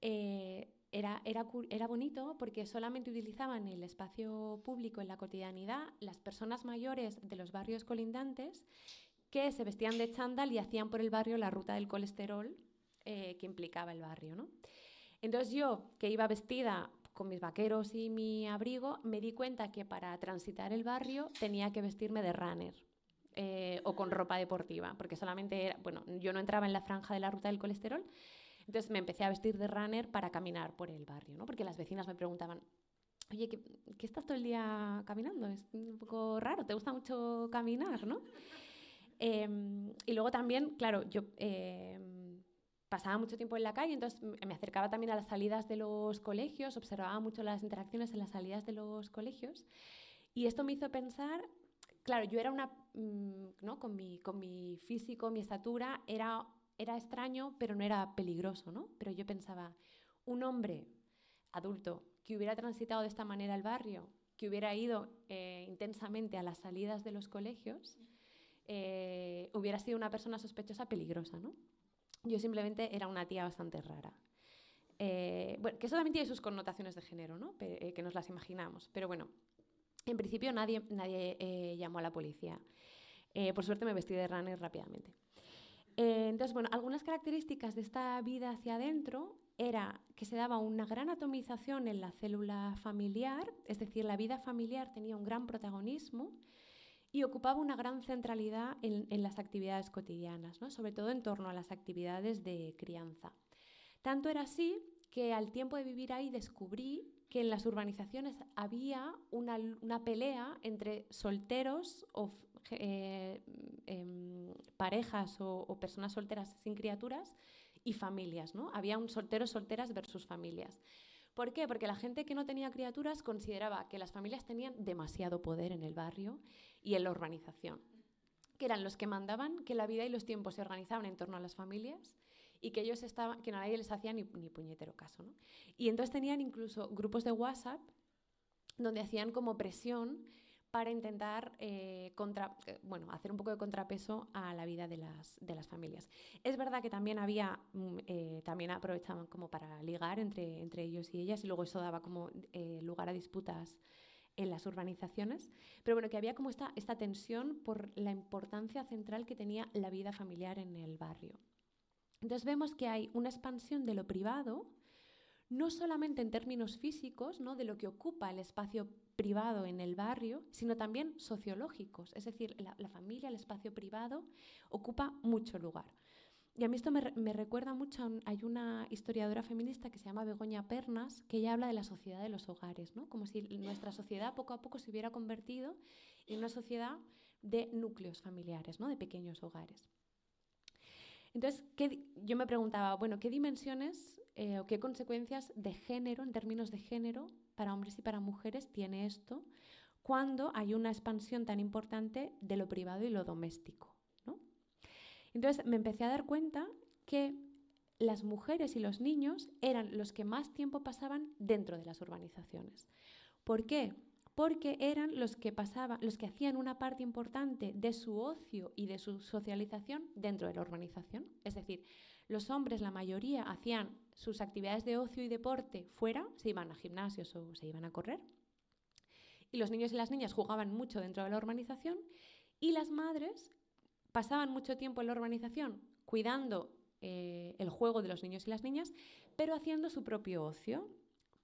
era bonito porque solamente utilizaban el espacio público en la cotidianidad las personas mayores de los barrios colindantes que se vestían de chándal y hacían por el barrio la ruta del colesterol que implicaba el barrio, ¿no? Entonces yo, que iba vestida con mis vaqueros y mi abrigo, me di cuenta que para transitar el barrio tenía que vestirme de runner o con ropa deportiva, porque solamente era, bueno, yo no entraba en la franja de la ruta del colesterol, entonces me empecé a vestir de runner para caminar por el barrio, ¿no? Porque las vecinas me preguntaban: oye, ¿qué estás todo el día caminando? Es un poco raro, ¿te gusta mucho caminar, no? Y luego también, claro, yo pasaba mucho tiempo en la calle, entonces me acercaba también a las salidas de los colegios, observaba mucho las interacciones en las salidas de los colegios, y esto me hizo pensar, claro, yo era una, ¿no? Con mi físico, mi estatura, era extraño, pero no era peligroso, ¿no? Pero yo pensaba, un hombre adulto que hubiera transitado de esta manera el barrio, que hubiera ido intensamente a las salidas de los colegios, hubiera sido una persona sospechosa peligrosa, ¿no? Yo simplemente era una tía bastante rara. Bueno, que eso también tiene sus connotaciones de género, ¿no? Que nos las imaginamos. Pero bueno, en principio nadie llamó a la policía. Por suerte me vestí de runner rápidamente. Entonces, bueno, algunas características de esta vida hacia adentro era que se daba una gran atomización en la célula familiar, es decir, la vida familiar tenía un gran protagonismo y ocupaba una gran centralidad en las actividades cotidianas, ¿no? Sobre todo en torno a las actividades de crianza. Tanto era así que al tiempo de vivir ahí descubrí que en las urbanizaciones había una pelea entre solteros o parejas o personas solteras sin criaturas y familias, ¿no? Había un solteros, solteras versus familias. ¿Por qué? Porque la gente que no tenía criaturas consideraba que las familias tenían demasiado poder en el barrio y en la urbanización, que eran los que mandaban, que la vida y los tiempos se organizaban en torno a las familias y que ellos estaban, que nadie les hacía ni puñetero caso, ¿no? Y entonces tenían incluso grupos de WhatsApp donde hacían como presión para intentar hacer un poco de contrapeso a la vida de las familias. Es verdad que también también aprovechaban como para ligar entre ellos y ellas, y luego eso daba como lugar a disputas en las urbanizaciones, pero bueno, que había como esta tensión por la importancia central que tenía la vida familiar en el barrio. Entonces vemos que hay una expansión de lo privado, no solamente en términos físicos, ¿no?, de lo que ocupa el espacio privado en el barrio, sino también sociológicos. Es decir, la familia, el espacio privado, ocupa mucho lugar. Y a mí esto me recuerda mucho, hay una historiadora feminista que se llama Begoña Pernas, que ella habla de la sociedad de los hogares, ¿no? Como si nuestra sociedad poco a poco se hubiera convertido en una sociedad de núcleos familiares, ¿no?, de pequeños hogares. Entonces, yo me preguntaba, bueno, ¿qué dimensiones o qué consecuencias de género, en términos de género, para hombres y para mujeres tiene esto cuando hay una expansión tan importante de lo privado y lo doméstico, ¿no? Entonces, me empecé a dar cuenta que las mujeres y los niños eran los que más tiempo pasaban dentro de las urbanizaciones. ¿Por qué? Porque eran los que hacían una parte importante de su ocio y de su socialización dentro de la urbanización. Es decir, los hombres, la mayoría, hacían sus actividades de ocio y deporte fuera, se iban a gimnasios o se iban a correr. Y los niños y las niñas jugaban mucho dentro de la urbanización, y las madres pasaban mucho tiempo en la urbanización cuidando el juego de los niños y las niñas, pero haciendo su propio ocio.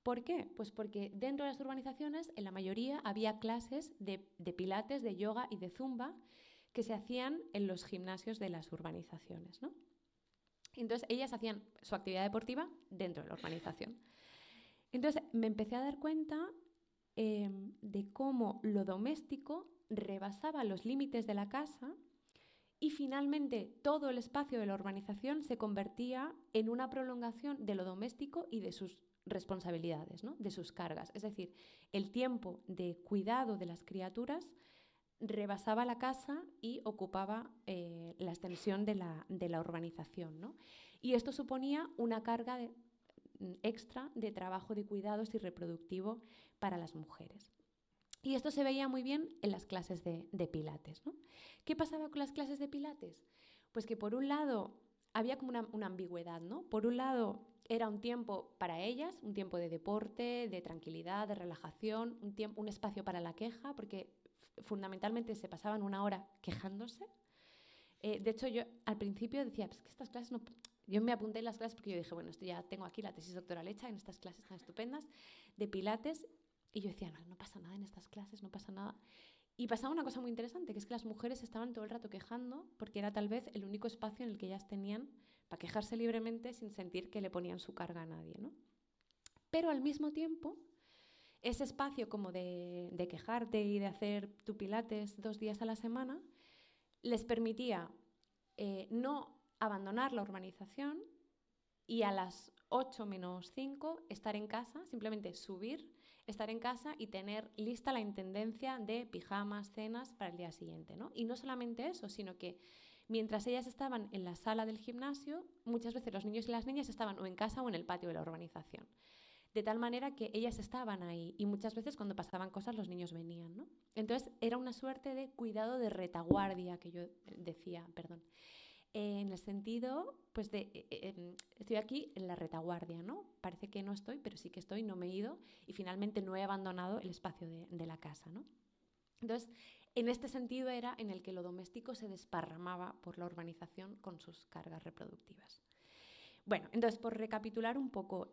¿Por qué? Pues porque dentro de las urbanizaciones, en la mayoría, había clases de pilates, de yoga y de zumba que se hacían en los gimnasios de las urbanizaciones, ¿no? Entonces, ellas hacían su actividad deportiva dentro de la urbanización. Entonces, me empecé a dar cuenta de cómo lo doméstico rebasaba los límites de la casa y finalmente todo el espacio de la urbanización se convertía en una prolongación de lo doméstico y de sus responsabilidades, ¿no?, de sus cargas. Es decir, el tiempo de cuidado de las criaturas rebasaba la casa y ocupaba la extensión de la urbanización, ¿no? Y esto suponía una carga extra de trabajo de cuidados y reproductivo para las mujeres. Y esto se veía muy bien en las clases de pilates, ¿no? ¿Qué pasaba con las clases de pilates? Pues que por un lado había como una ambigüedad, ¿no? Por un lado era un tiempo para ellas, un tiempo de deporte, de tranquilidad, de relajación, un espacio para la queja, porque fundamentalmente se pasaban una hora quejándose. De hecho, yo al principio decía, pues que estas clases no... Yo me apunté en las clases porque yo dije, bueno, esto ya tengo aquí la tesis doctoral hecha en estas clases tan estupendas de pilates. Y yo decía, no pasa nada en estas clases, no pasa nada. Y pasaba una cosa muy interesante, que es que las mujeres estaban todo el rato quejando porque era tal vez el único espacio en el que ellas tenían para quejarse libremente sin sentir que le ponían su carga a nadie, ¿no? Pero al mismo tiempo, ese espacio como de quejarte y de hacer tu pilates 2 días a la semana les permitía no abandonar la urbanización y a las 8 menos 5 estar en casa, simplemente subir, estar en casa y tener lista la intendencia de pijamas, cenas para el día siguiente, ¿no? Y no solamente eso, sino que mientras ellas estaban en la sala del gimnasio, muchas veces los niños y las niñas estaban o en casa o en el patio de la urbanización. De tal manera que ellas estaban ahí y muchas veces cuando pasaban cosas los niños venían, ¿no? Entonces era una suerte de cuidado de retaguardia que yo decía, en el sentido, pues estoy aquí en la retaguardia, ¿no? Parece que no estoy, pero sí que estoy, no me he ido y finalmente no he abandonado el espacio de la casa, ¿no? Entonces, en este sentido era en el que lo doméstico se desparramaba por la urbanización con sus cargas reproductivas. Bueno, entonces, por recapitular un poco,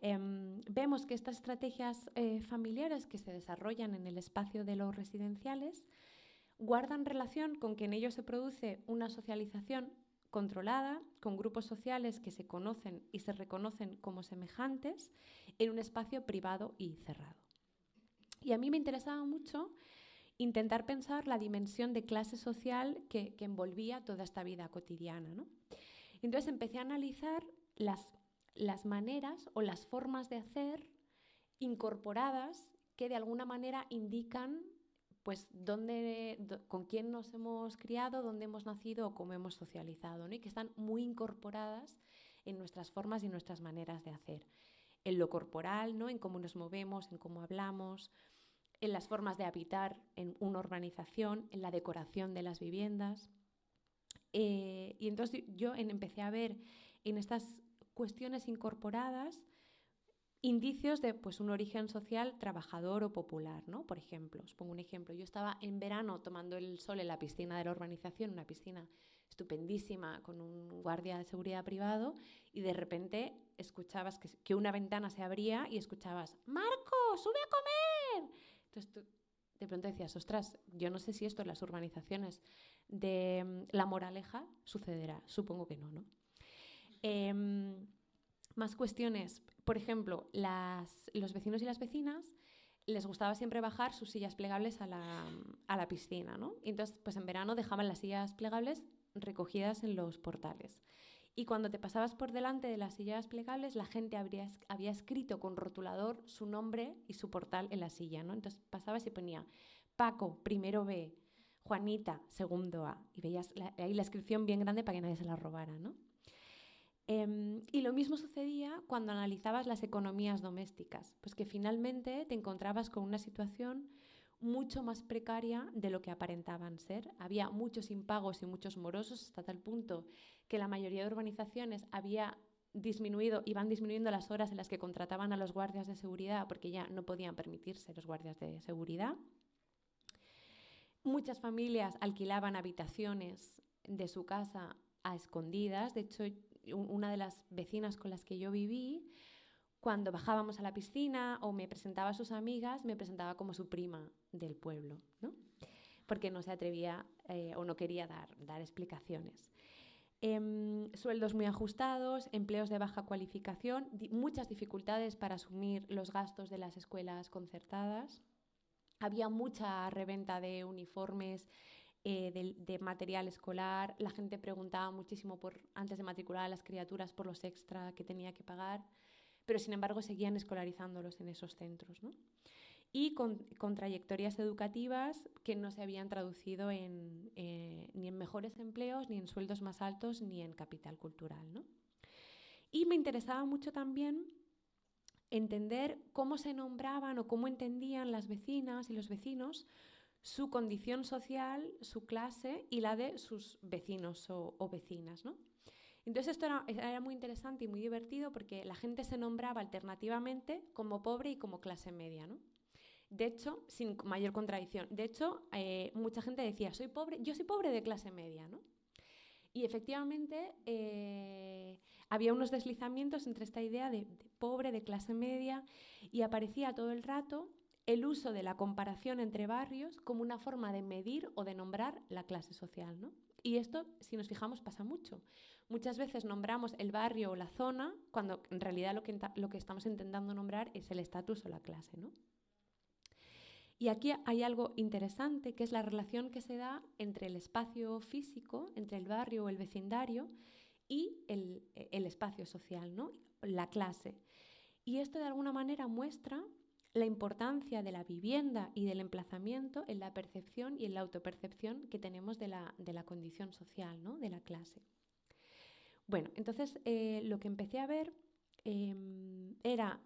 vemos que estas estrategias familiares que se desarrollan en el espacio de los residenciales guardan relación con que en ellos se produce una socialización controlada, con grupos sociales que se conocen y se reconocen como semejantes en un espacio privado y cerrado. Y a mí me interesaba mucho intentar pensar la dimensión de clase social que envolvía toda esta vida cotidiana, ¿no? Entonces empecé a analizar las maneras o las formas de hacer incorporadas que de alguna manera indican pues con quién nos hemos criado, dónde hemos nacido o cómo hemos socializado, ¿no? Y que están muy incorporadas en nuestras formas y nuestras maneras de hacer. En lo corporal, ¿no? En cómo nos movemos, en cómo hablamos, en las formas de habitar en una urbanización, en la decoración de las viviendas. Y entonces yo empecé a ver en estas cuestiones incorporadas indicios de pues, un origen social trabajador o popular, ¿no? Por ejemplo, os pongo un ejemplo. Yo estaba en verano tomando el sol en la piscina de la urbanización, una piscina estupendísima con un guardia de seguridad privado, y de repente escuchabas que una ventana se abría y escuchabas «¡Marco, sube a comer!». Entonces tú de pronto decías «Ostras, yo no sé si esto en las urbanizaciones de La Moraleja sucederá». Supongo que no, ¿no? Más cuestiones. Por ejemplo, los vecinos y las vecinas les gustaba siempre bajar sus sillas plegables a la piscina, ¿no? Y entonces, pues en verano dejaban las sillas plegables recogidas en los portales. Y cuando te pasabas por delante de las sillas plegables, la gente había escrito con rotulador su nombre y su portal en la silla, ¿no? Entonces pasabas y ponía Paco, primero B, Juanita, segundo A. Y veías ahí la inscripción bien grande para que nadie se la robara, ¿no? Y lo mismo sucedía cuando analizabas las economías domésticas, pues que finalmente te encontrabas con una situación mucho más precaria de lo que aparentaban ser. Había muchos impagos y muchos morosos hasta tal punto que la mayoría de urbanizaciones iban disminuyendo las horas en las que contrataban a los guardias de seguridad porque ya no podían permitirse los guardias de seguridad. Muchas familias alquilaban habitaciones de su casa a escondidas. De hecho, una de las vecinas con las que yo viví, cuando bajábamos a la piscina o me presentaba a sus amigas, me presentaba como su prima del pueblo, ¿no? Porque no se atrevía o no quería dar explicaciones. Sueldos muy ajustados, empleos de baja cualificación, muchas dificultades para asumir los gastos de las escuelas concertadas. Había mucha reventa de uniformes, de material escolar. La gente preguntaba muchísimo antes de matricular a las criaturas por los extra que tenía que pagar, pero sin embargo seguían escolarizándolos en esos centros, ¿no? Y con trayectorias educativas que no se habían traducido ni en mejores empleos, ni en sueldos más altos, ni en capital cultural, ¿no? Y me interesaba mucho también entender cómo se nombraban o cómo entendían las vecinas y los vecinos su condición social, su clase y la de sus vecinos o vecinas, ¿no? Entonces esto era muy interesante y muy divertido porque la gente se nombraba alternativamente como pobre y como clase media, ¿no? De hecho, sin mayor contradicción. De hecho, mucha gente decía, yo soy pobre de clase media, ¿no? Y efectivamente había unos deslizamientos entre esta idea de pobre, de clase media, y aparecía todo el rato el uso de la comparación entre barrios como una forma de medir o de nombrar la clase social, ¿no? Y esto, si nos fijamos, pasa mucho. Muchas veces nombramos el barrio o la zona cuando en realidad lo que estamos intentando nombrar es el estatus o la clase, ¿no? Y aquí hay algo interesante, que es la relación que se da entre el espacio físico, entre el barrio o el vecindario, y el espacio social, ¿no? La clase. Y esto de alguna manera muestra la importancia de la vivienda y del emplazamiento en la percepción y en la autopercepción que tenemos de la condición social, ¿no? De la clase. Bueno, entonces lo que empecé a ver era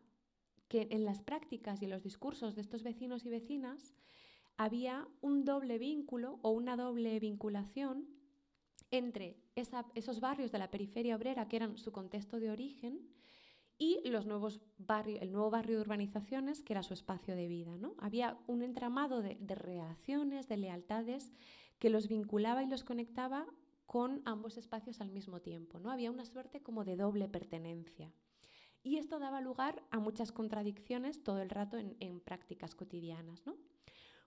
que en las prácticas y en los discursos de estos vecinos y vecinas había un doble vínculo o una doble vinculación entre esos barrios de la periferia obrera que eran su contexto de origen y el nuevo barrio de urbanizaciones que era su espacio de vida, ¿no? Había un entramado de relaciones, de lealtades que los vinculaba y los conectaba con ambos espacios al mismo tiempo, ¿no? Había una suerte como de doble pertenencia. Y esto daba lugar a muchas contradicciones todo el rato en prácticas cotidianas, ¿no?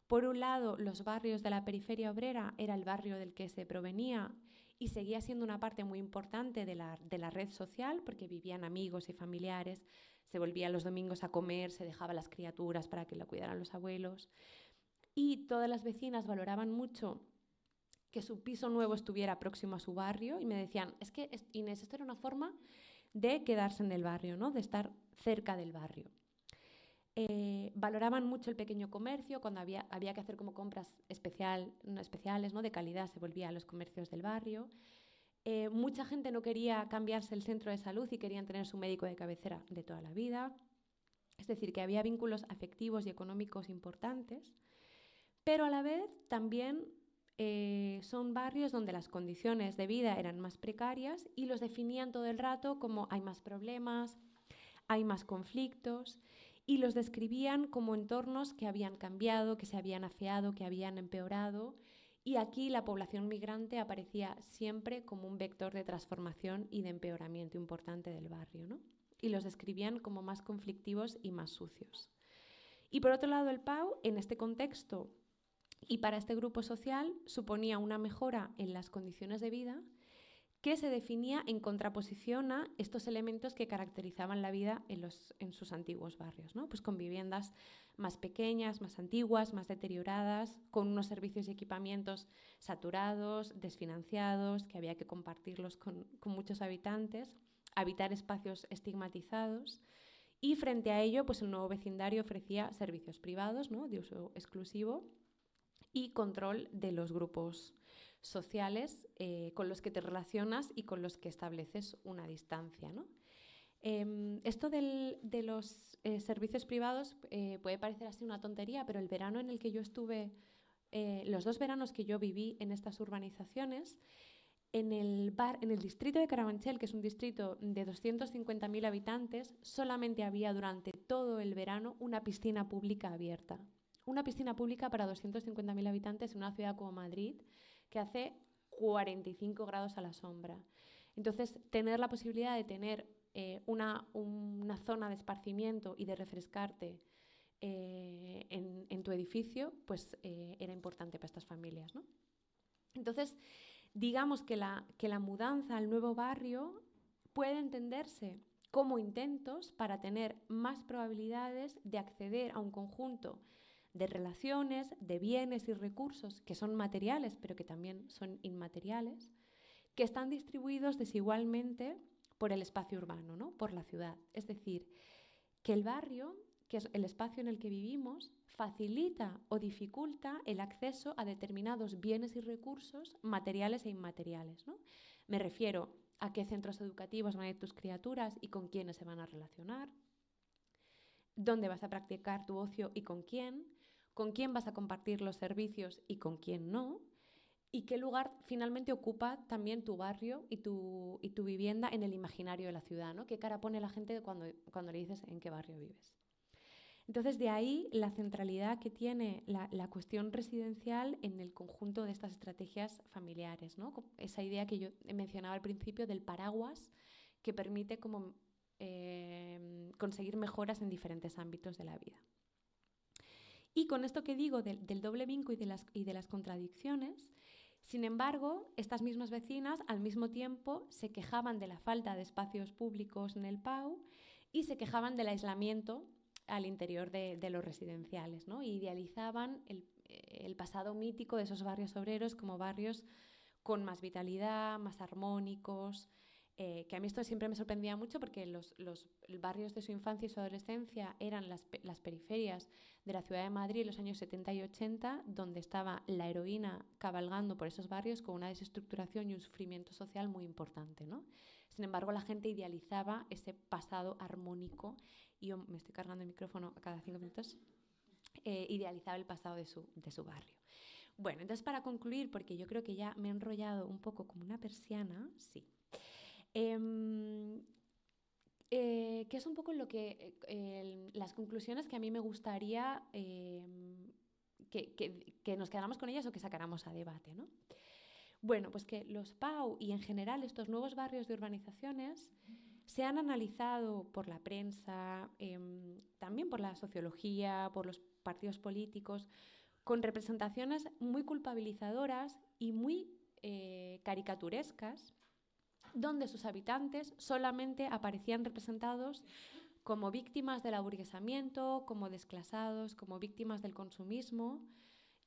Por un lado, los barrios de la periferia obrera era el barrio del que se provenía y seguía siendo una parte muy importante de la red social porque vivían amigos y familiares, se volvían los domingos a comer, se dejaba las criaturas para que lo cuidaran los abuelos. Y todas las vecinas valoraban mucho que su piso nuevo estuviera próximo a su barrio y me decían, es que Inés, esto era una forma de quedarse en el barrio, ¿no? De estar cerca del barrio. Valoraban mucho el pequeño comercio, cuando había que hacer como compras especiales, ¿no? De calidad, se volvía a los comercios del barrio. Mucha gente no quería cambiarse el centro de salud y querían tener su médico de cabecera de toda la vida. Es decir, que había vínculos afectivos y económicos importantes, pero a la vez también son barrios donde las condiciones de vida eran más precarias y los definían todo el rato como hay más problemas, hay más conflictos, y los describían como entornos que habían cambiado, que se habían afeado, que habían empeorado. Y aquí la población migrante aparecía siempre como un vector de transformación y de empeoramiento importante del barrio, ¿no? Y los describían como más conflictivos y más sucios. Y por otro lado, el PAU, en este contexto y para este grupo social, suponía una mejora en las condiciones de vida que se definía en contraposición a estos elementos que caracterizaban la vida en sus antiguos barrios, ¿no? Pues con viviendas más pequeñas, más antiguas, más deterioradas, con unos servicios y equipamientos saturados, desfinanciados, que había que compartirlos con muchos habitantes, habitar espacios estigmatizados. Y frente a ello, pues el nuevo vecindario ofrecía servicios privados, ¿no?, de uso exclusivo y control de los grupos sociales con los que te relacionas y con los que estableces una distancia, ¿no? Esto de los servicios privados puede parecer así una tontería, pero el verano en el que yo estuve, los 2 veranos que yo viví en estas urbanizaciones, en el distrito de Carabanchel, que es un distrito de 250.000 habitantes, solamente había durante todo el verano una piscina pública abierta. Una piscina pública para 250.000 habitantes en una ciudad como Madrid, que hace 45 grados a la sombra. Entonces, tener la posibilidad de tener una zona de esparcimiento y de refrescarte en tu edificio, pues era importante para estas familias, ¿no? Entonces, digamos que la mudanza al nuevo barrio puede entenderse como intentos para tener más probabilidades de acceder a un conjunto de relaciones, de bienes y recursos que son materiales, pero que también son inmateriales, que están distribuidos desigualmente por el espacio urbano, ¿no?, por la ciudad. Es decir, que el barrio, que es el espacio en el que vivimos, facilita o dificulta el acceso a determinados bienes y recursos materiales e inmateriales, ¿no? Me refiero a qué centros educativos van a ir tus criaturas y con quiénes se van a relacionar, dónde vas a practicar tu ocio y con quién vas a compartir los servicios y con quién no, y qué lugar finalmente ocupa también tu barrio y tu vivienda en el imaginario de la ciudad, ¿no? Qué cara pone la gente cuando le dices en qué barrio vives. Entonces, de ahí la centralidad que tiene la cuestión residencial en el conjunto de estas estrategias familiares, ¿no? Esa idea que yo mencionaba al principio del paraguas que permite como, conseguir mejoras en diferentes ámbitos de la vida. Y con esto que digo del doble vinco y de las contradicciones, sin embargo, estas mismas vecinas al mismo tiempo se quejaban de la falta de espacios públicos en el PAU y se quejaban del aislamiento al interior de los residenciales, ¿no? Y idealizaban el pasado mítico de esos barrios obreros como barrios con más vitalidad, más armónicos, que a mí esto siempre me sorprendía mucho porque los barrios de su infancia y su adolescencia eran las periferias de la ciudad de Madrid en los años 70 y 80, donde estaba la heroína cabalgando por esos barrios con una desestructuración y un sufrimiento social muy importante, ¿no? Sin embargo, la gente idealizaba ese pasado armónico, y yo me estoy cargando el micrófono a cada 5 minutos, idealizaba el pasado de su barrio. Bueno, entonces para concluir, porque yo creo que ya me he enrollado un poco como una persiana, sí. Que es un poco las conclusiones que a mí me gustaría que nos quedáramos con ellas o que sacáramos a debate, ¿no? Bueno, pues que los PAU y en general estos nuevos barrios de urbanizaciones se han analizado por la prensa, también por la sociología, por los partidos políticos, con representaciones muy culpabilizadoras y muy caricaturescas, donde sus habitantes solamente aparecían representados como víctimas del aburguesamiento, como desclasados, como víctimas del consumismo,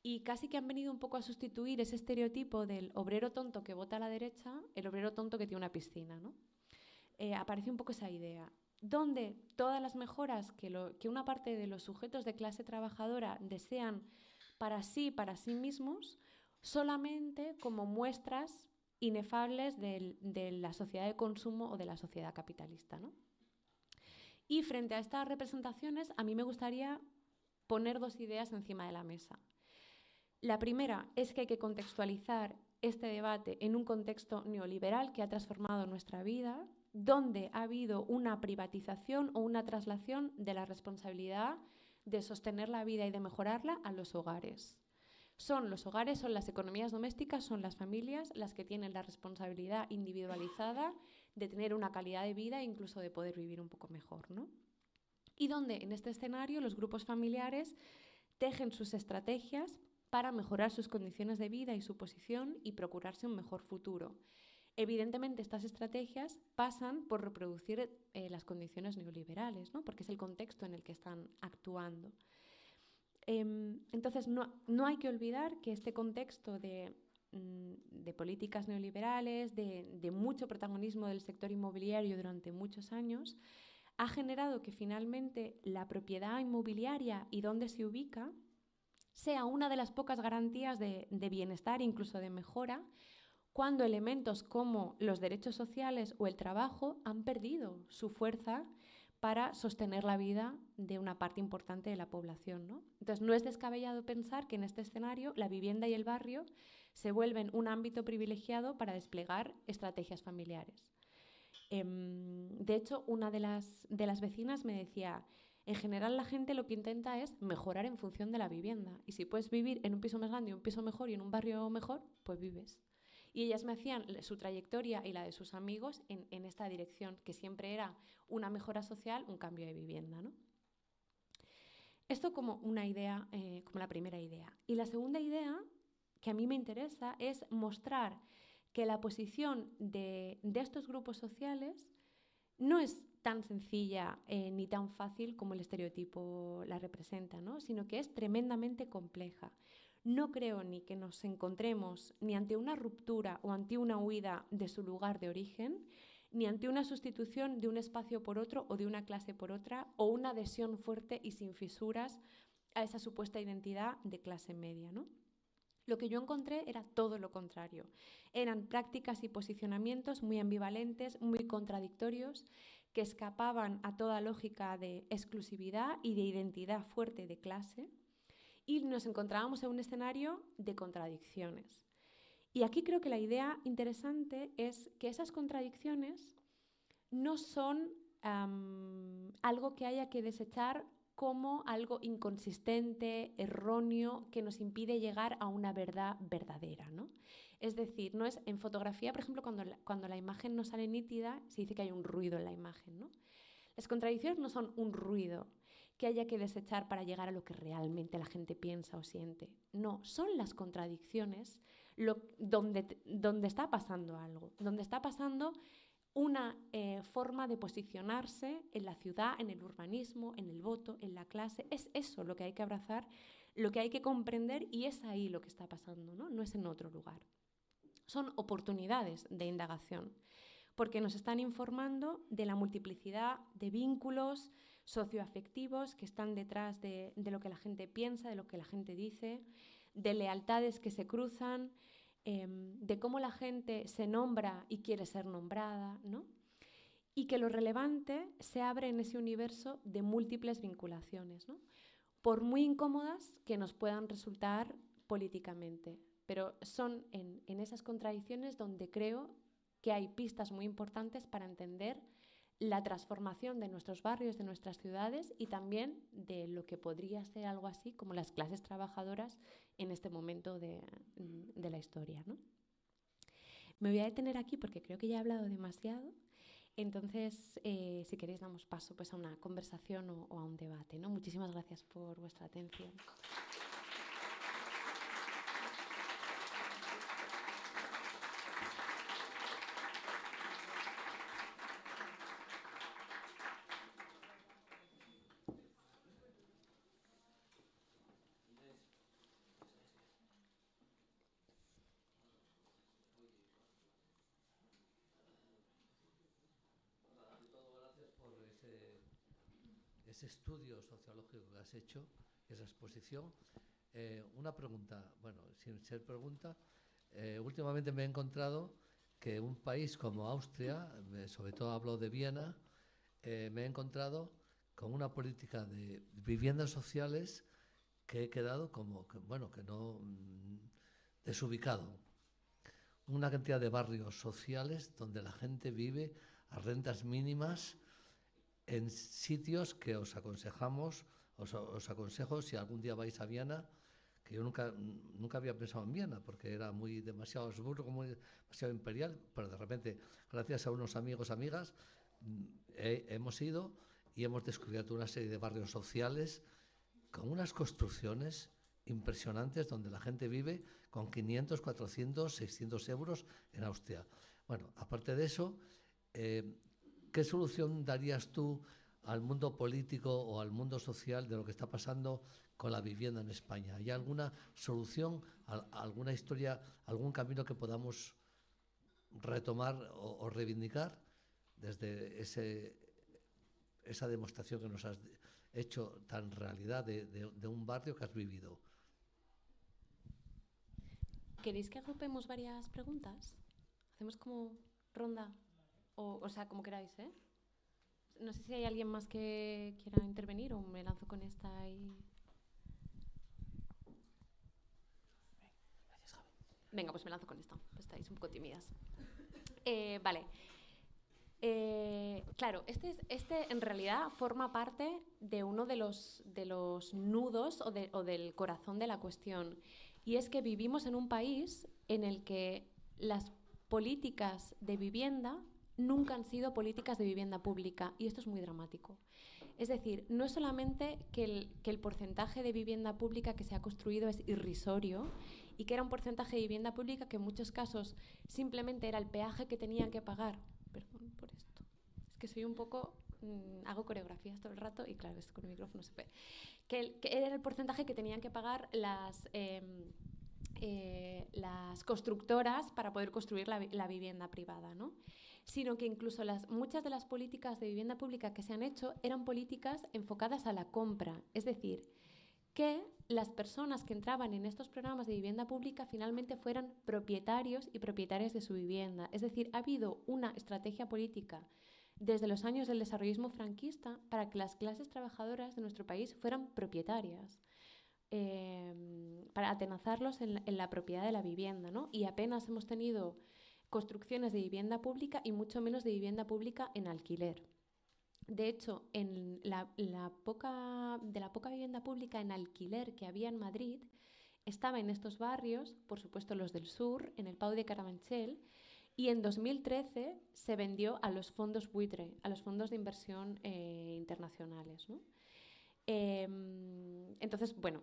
y casi que han venido un poco a sustituir ese estereotipo del obrero tonto que vota a la derecha, el obrero tonto que tiene una piscina, ¿no? Aparece un poco esa idea, donde todas las mejoras que una parte de los sujetos de clase trabajadora desean para sí mismos, solamente como muestras inefables de la sociedad de consumo o de la sociedad capitalista, ¿no? Y frente a estas representaciones, a mí me gustaría poner dos ideas encima de la mesa. La primera es que hay que contextualizar este debate en un contexto neoliberal que ha transformado nuestra vida, donde ha habido una privatización o una traslación de la responsabilidad de sostener la vida y de mejorarla a los hogares. Son los hogares, son las economías domésticas, son las familias las que tienen la responsabilidad individualizada de tener una calidad de vida e incluso de poder vivir un poco mejor, ¿no? Y donde en este escenario los grupos familiares tejen sus estrategias para mejorar sus condiciones de vida y su posición y procurarse un mejor futuro. Evidentemente, estas estrategias pasan por reproducir las condiciones neoliberales, ¿no? Porque es el contexto en el que están actuando. Entonces, no hay que olvidar que este contexto de políticas neoliberales, de mucho protagonismo del sector inmobiliario durante muchos años, ha generado que finalmente la propiedad inmobiliaria y dónde se ubica sea una de las pocas garantías de bienestar, incluso de mejora, cuando elementos como los derechos sociales o el trabajo han perdido su fuerza para sostener la vida de una parte importante de la población, ¿no? Entonces, no es descabellado pensar que en este escenario la vivienda y el barrio se vuelven un ámbito privilegiado para desplegar estrategias familiares. De hecho, una de las vecinas me decía, en general la gente lo que intenta es mejorar en función de la vivienda. Y si puedes vivir en un piso más grande, un piso mejor y en un barrio mejor, pues vives. Y ellas me hacían su trayectoria y la de sus amigos en esta dirección, que siempre era una mejora social, un cambio de vivienda, ¿no? Esto como una idea, como la primera idea. Y la segunda idea, que a mí me interesa, es mostrar que la posición de estos grupos sociales no es tan sencilla ni tan fácil como el estereotipo la representa, ¿no? Sino que es tremendamente compleja. No creo ni que nos encontremos ni ante una ruptura o ante una huida de su lugar de origen, ni ante una sustitución de un espacio por otro o de una clase por otra, o una adhesión fuerte y sin fisuras a esa supuesta identidad de clase media, ¿no? Lo que yo encontré era todo lo contrario. Eran prácticas y posicionamientos muy ambivalentes, muy contradictorios, que escapaban a toda lógica de exclusividad y de identidad fuerte de clase, y nos encontrábamos en un escenario de contradicciones. Y aquí creo que la idea interesante es que esas contradicciones no son algo que haya que desechar como algo inconsistente, erróneo, que nos impide llegar a una verdad verdadera, ¿no? Es decir, no es en fotografía, por ejemplo, cuando la imagen no sale nítida, se dice que hay un ruido en la imagen, ¿no? Las contradicciones no son un ruido que haya que desechar para llegar a lo que realmente la gente piensa o siente. No, son las contradicciones donde está pasando algo, donde está pasando una forma de posicionarse en la ciudad, en el urbanismo, en el voto, en la clase. Es eso lo que hay que abrazar, lo que hay que comprender, y es ahí lo que está pasando, ¿no? No es en otro lugar. Son oportunidades de indagación, porque nos están informando de la multiplicidad de vínculos socioafectivos que están detrás de lo que la gente piensa, de lo que la gente dice, de lealtades que se cruzan, de cómo la gente se nombra y quiere ser nombrada, ¿no? Y que lo relevante se abre en ese universo de múltiples vinculaciones, ¿no? Por muy incómodas que nos puedan resultar políticamente. Pero son en esas contradicciones donde creo que hay pistas muy importantes para entender la transformación de nuestros barrios, de nuestras ciudades, y también de lo que podría ser algo así como las clases trabajadoras en este momento de la historia, ¿no? Me voy a detener aquí porque creo que ya he hablado demasiado. Entonces, si queréis, damos paso pues, a una conversación o a un debate, ¿no? Muchísimas gracias por vuestra atención. Ese estudio sociológico que has hecho, esa exposición. Una pregunta, bueno, sin ser pregunta, últimamente me he encontrado que un país como Austria, sobre todo hablo de Viena, me he encontrado con una política de viviendas sociales que he quedado como, que no desubicado. Una cantidad de barrios sociales donde la gente vive a rentas mínimas en sitios que os aconsejamos, os aconsejo si algún día vais a Viena, que yo nunca había pensado en Viena porque era demasiado Habsburgo, demasiado imperial, pero de repente, gracias a unos amigos, amigas, hemos ido y hemos descubierto una serie de barrios sociales con unas construcciones impresionantes donde la gente vive con 500, 400, 600 euros en Austria. Bueno, aparte de eso, ¿qué solución darías tú al mundo político o al mundo social de lo que está pasando con la vivienda en España? ¿Hay alguna solución, alguna historia, algún camino que podamos retomar o reivindicar desde esa demostración que nos has hecho tan realidad de un barrio que has vivido? ¿Queréis que agrupemos varias preguntas? Hacemos como ronda, o sea, como queráis, ¿eh? No sé si hay alguien más que quiera intervenir o me lanzo con esta y... Venga, pues me lanzo con esta. Pues estáis un poco tímidas. Vale. Claro, este en realidad forma parte de uno de los nudos o del corazón de la cuestión. Y es que vivimos en un país en el que las políticas de vivienda nunca han sido políticas de vivienda pública. Y esto es muy dramático. Es decir, no es solamente que el porcentaje de vivienda pública que se ha construido es irrisorio y que era un porcentaje de vivienda pública que en muchos casos simplemente era el peaje que tenían que pagar. Perdón por esto. Es que soy un poco... hago coreografías todo el rato y claro, esto con el micrófono se ve. Que era el porcentaje que tenían que pagar las constructoras para poder construir la vivienda privada, ¿no? Sino que incluso muchas de las políticas de vivienda pública que se han hecho eran políticas enfocadas a la compra. Es decir, que las personas que entraban en estos programas de vivienda pública finalmente fueran propietarios y propietarias de su vivienda. Es decir, ha habido una estrategia política desde los años del desarrollismo franquista para que las clases trabajadoras de nuestro país fueran propietarias, para atenazarlos en la propiedad de la vivienda, ¿no? Y apenas hemos tenido construcciones de vivienda pública y mucho menos de vivienda pública en alquiler. De hecho, de la poca vivienda pública en alquiler que había en Madrid, estaba en estos barrios, por supuesto los del sur, en el Pau de Carabanchel, y en 2013 se vendió a los fondos buitre, a los fondos de inversión internacionales, ¿no? Entonces, bueno,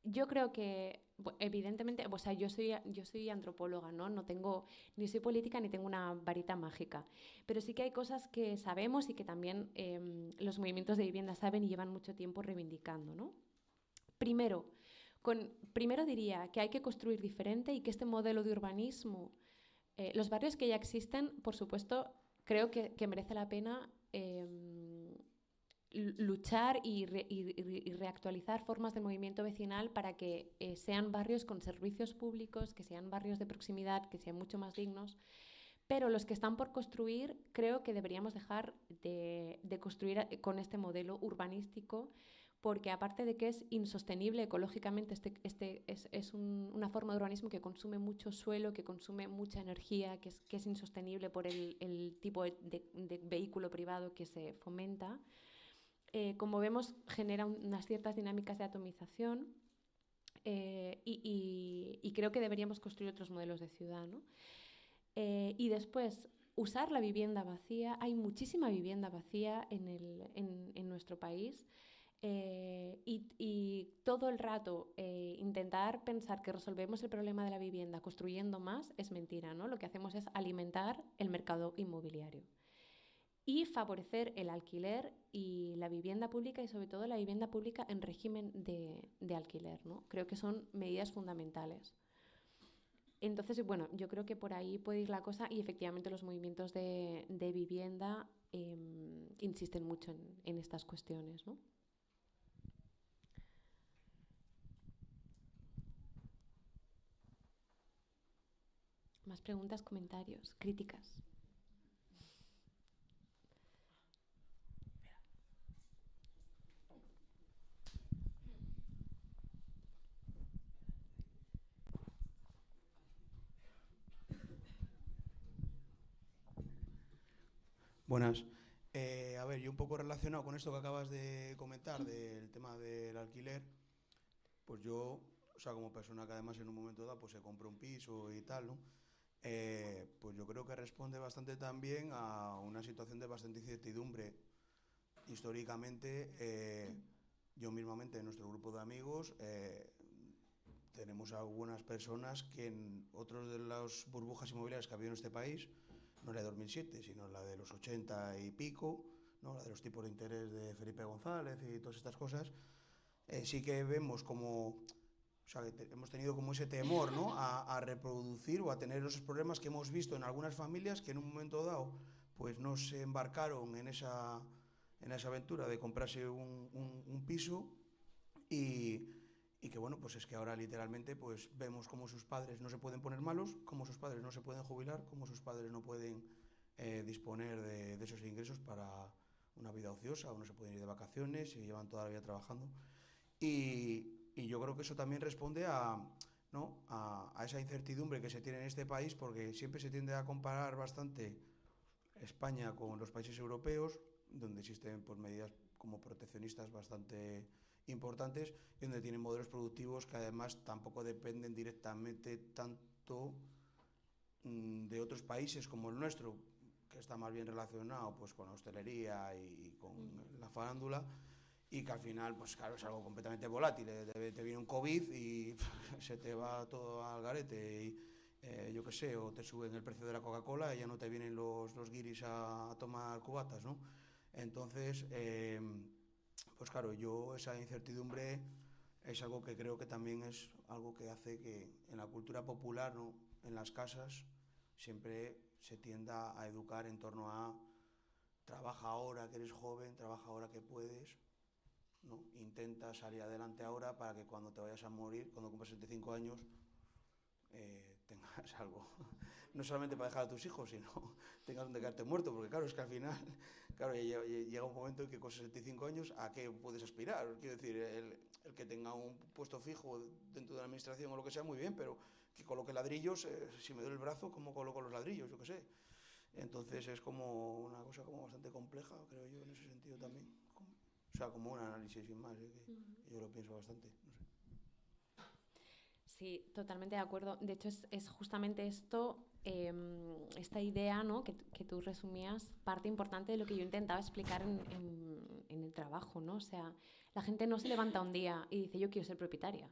yo creo que, evidentemente, o sea, yo soy antropóloga, ¿no? No tengo, ni soy política ni tengo una varita mágica, pero sí que hay cosas que sabemos y que también los movimientos de vivienda saben y llevan mucho tiempo reivindicando, ¿no? Primero diría que hay que construir diferente y que este modelo de urbanismo, los barrios que ya existen, por supuesto, creo que merece la pena luchar y reactualizar formas de movimiento vecinal para que sean barrios con servicios públicos, que sean barrios de proximidad, que sean mucho más dignos. Pero los que están por construir, creo que deberíamos dejar de construir con este modelo urbanístico, porque aparte de que es insostenible ecológicamente, es una forma de urbanismo que consume mucho suelo, que consume mucha energía, que es insostenible por el tipo de vehículo privado que se fomenta. Como vemos, genera unas ciertas dinámicas de atomización y creo que deberíamos construir otros modelos de ciudad, ¿no? Y después, usar la vivienda vacía. Hay muchísima vivienda vacía en nuestro país y todo el rato intentar pensar que resolvemos el problema de la vivienda construyendo más es mentira, ¿no? Lo que hacemos es alimentar el mercado inmobiliario y favorecer el alquiler y la vivienda pública y sobre todo la vivienda pública en régimen de alquiler, ¿no? Creo que son medidas fundamentales. Entonces, bueno, yo creo que por ahí puede ir la cosa y efectivamente los movimientos de vivienda insisten mucho en estas cuestiones, ¿no? Más preguntas, comentarios, críticas. Buenas. A ver, yo un poco relacionado con esto que acabas de comentar del tema del alquiler, pues yo, o sea, como persona que además en un momento dado pues se compró un piso y tal, ¿no? Pues yo creo que responde bastante también a una situación de bastante incertidumbre. Históricamente, yo mismamente en nuestro grupo de amigos tenemos algunas personas que en otros de las burbujas inmobiliarias que ha habido en este país, no la de 2007, sino la de los 80 y pico, ¿no? La de los tipos de interés de Felipe González y todas estas cosas, sí que vemos como, o sea, que hemos tenido como ese temor, ¿no? A reproducir o a tener esos problemas que hemos visto en algunas familias que en un momento dado pues no se embarcaron en esa aventura de comprarse un piso y, y que bueno, pues es que ahora literalmente pues vemos como sus padres no se pueden poner malos, como sus padres no se pueden jubilar, como sus padres no pueden disponer de esos ingresos para una vida ociosa o no se pueden ir de vacaciones y llevan toda la vida trabajando. Y yo creo que eso también responde a, ¿no? A esa incertidumbre que se tiene en este país, porque siempre se tiende a comparar bastante España con los países europeos, donde existen pues, medidas como proteccionistas bastante importantes y donde tienen modelos productivos que además tampoco dependen directamente tanto de otros países como el nuestro, que está más bien relacionado pues, con la hostelería y con la farándula, y que al final, pues claro, es algo completamente volátil. Te viene un COVID y se te va todo al garete y yo qué sé, o te suben el precio de la Coca-Cola y ya no te vienen los guiris a tomar cubatas, ¿no? Entonces, pues claro, yo esa incertidumbre es algo que creo que también es algo que hace que en la cultura popular, ¿no? En las casas, siempre se tienda a educar en torno a trabaja ahora que eres joven, trabaja ahora que puedes, ¿no? Intenta salir adelante ahora para que cuando te vayas a morir, cuando cumplas 65 años, tengas algo. No solamente para dejar a tus hijos, sino tengas donde quedarte muerto, porque claro, es que al final, claro, llega un momento en que con 65 años, ¿a qué puedes aspirar? Quiero decir, el que tenga un puesto fijo dentro de la administración o lo que sea, muy bien, pero que coloque ladrillos, si me duele el brazo, ¿cómo coloco los ladrillos? Yo qué sé. Entonces es como una cosa como bastante compleja, creo yo, en ese sentido también. O sea, como un análisis sin más, que yo lo pienso bastante, no sé. Sí, totalmente de acuerdo. De hecho, es justamente esto, esta idea, ¿no? que tú resumías, parte importante de lo que yo intentaba explicar en el trabajo, ¿no? O sea, la gente no se levanta un día y dice, yo quiero ser propietaria.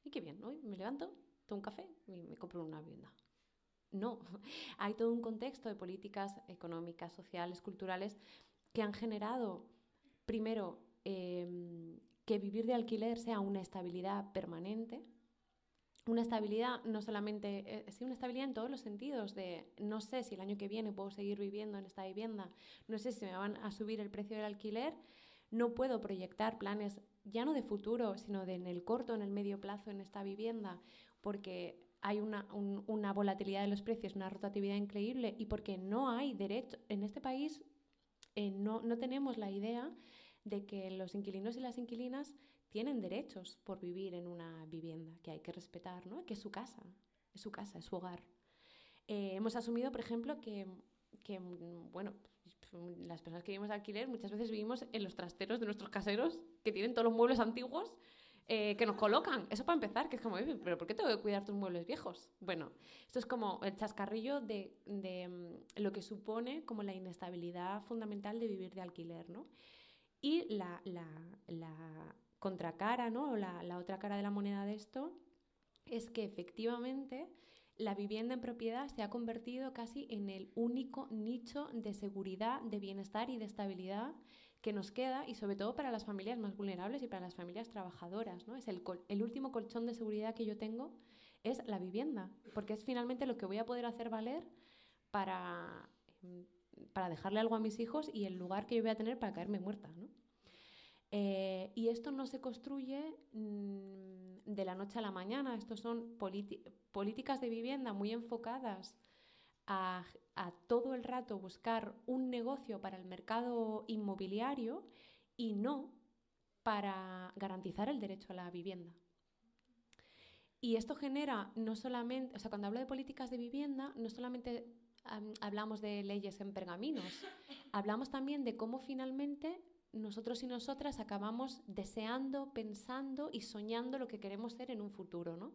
Y qué bien, hoy me levanto, tomo un café y me compro una vivienda. No, hay todo un contexto de políticas económicas, sociales, culturales que han generado, primero, que vivir de alquiler sea una estabilidad permanente. Una estabilidad no solamente, sí, una estabilidad en todos los sentidos, de no sé si el año que viene puedo seguir viviendo en esta vivienda, no sé si me van a subir el precio del alquiler, no puedo proyectar planes ya no de futuro, sino de en el corto, en el medio plazo en esta vivienda, porque hay una volatilidad de los precios, una rotatividad increíble y porque no hay derecho, en este país no tenemos la idea de que los inquilinos y las inquilinas tienen derechos por vivir en una vivienda que hay que respetar, ¿no? Que es su casa, es su hogar. Hemos asumido, por ejemplo, que, bueno, las personas que vivimos de alquiler muchas veces vivimos en los trasteros de nuestros caseros que tienen todos los muebles antiguos que nos colocan. Eso para empezar, que es como, ¿pero por qué tengo que cuidar tus muebles viejos? Bueno, esto es como el chascarrillo de lo que supone como la inestabilidad fundamental de vivir de alquiler, ¿no? Y la contracara, ¿no? O la otra cara de la moneda de esto es que efectivamente la vivienda en propiedad se ha convertido casi en el único nicho de seguridad, de bienestar y de estabilidad que nos queda, y sobre todo para las familias más vulnerables y para las familias trabajadoras, ¿no? Es el último colchón de seguridad que yo tengo es la vivienda, porque es finalmente lo que voy a poder hacer valer para, para dejarle algo a mis hijos y el lugar que yo voy a tener para caerme muerta, ¿no? Y esto no se construye de la noche a la mañana. Estos son políticas de vivienda muy enfocadas a todo el rato buscar un negocio para el mercado inmobiliario y no para garantizar el derecho a la vivienda. Y esto genera no solamente, o sea, cuando hablo de políticas de vivienda, no solamente hablamos de leyes en pergaminos, hablamos también de cómo finalmente nosotros y nosotras acabamos deseando, pensando y soñando lo que queremos ser en un futuro, ¿no?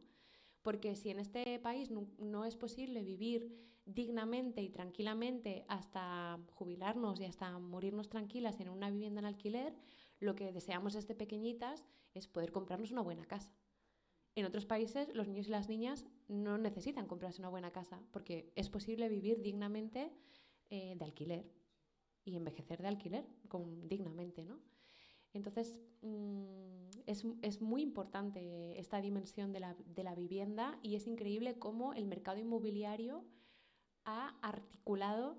Porque si en este país no es posible vivir dignamente y tranquilamente hasta jubilarnos y hasta morirnos tranquilas en una vivienda en alquiler, lo que deseamos desde pequeñitas es poder comprarnos una buena casa. En otros países, los niños y las niñas no necesitan comprarse una buena casa porque es posible vivir dignamente de alquiler y envejecer de alquiler dignamente, ¿no? Entonces, es muy importante esta dimensión de la vivienda y es increíble cómo el mercado inmobiliario ha articulado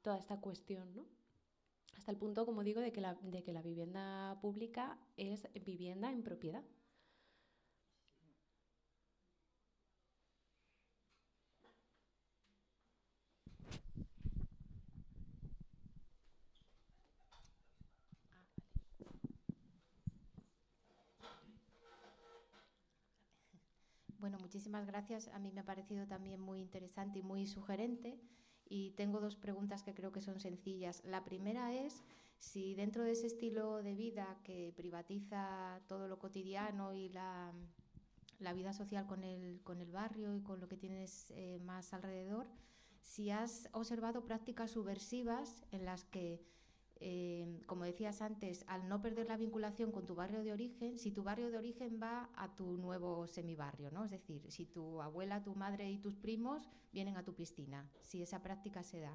toda esta cuestión, ¿no? Hasta el punto, como digo, de que la vivienda pública es vivienda en propiedad. Bueno, muchísimas gracias. A mí me ha parecido también muy interesante y muy sugerente. Y tengo dos preguntas que creo que son sencillas. La primera es si dentro de ese estilo de vida que privatiza todo lo cotidiano y la vida social con el barrio y con lo que tienes más alrededor, si has observado prácticas subversivas en las que como decías antes, al no perder la vinculación con tu barrio de origen, si tu barrio de origen va a tu nuevo semibarrio, ¿no? Es decir, si tu abuela, tu madre y tus primos vienen a tu piscina, si esa práctica se da.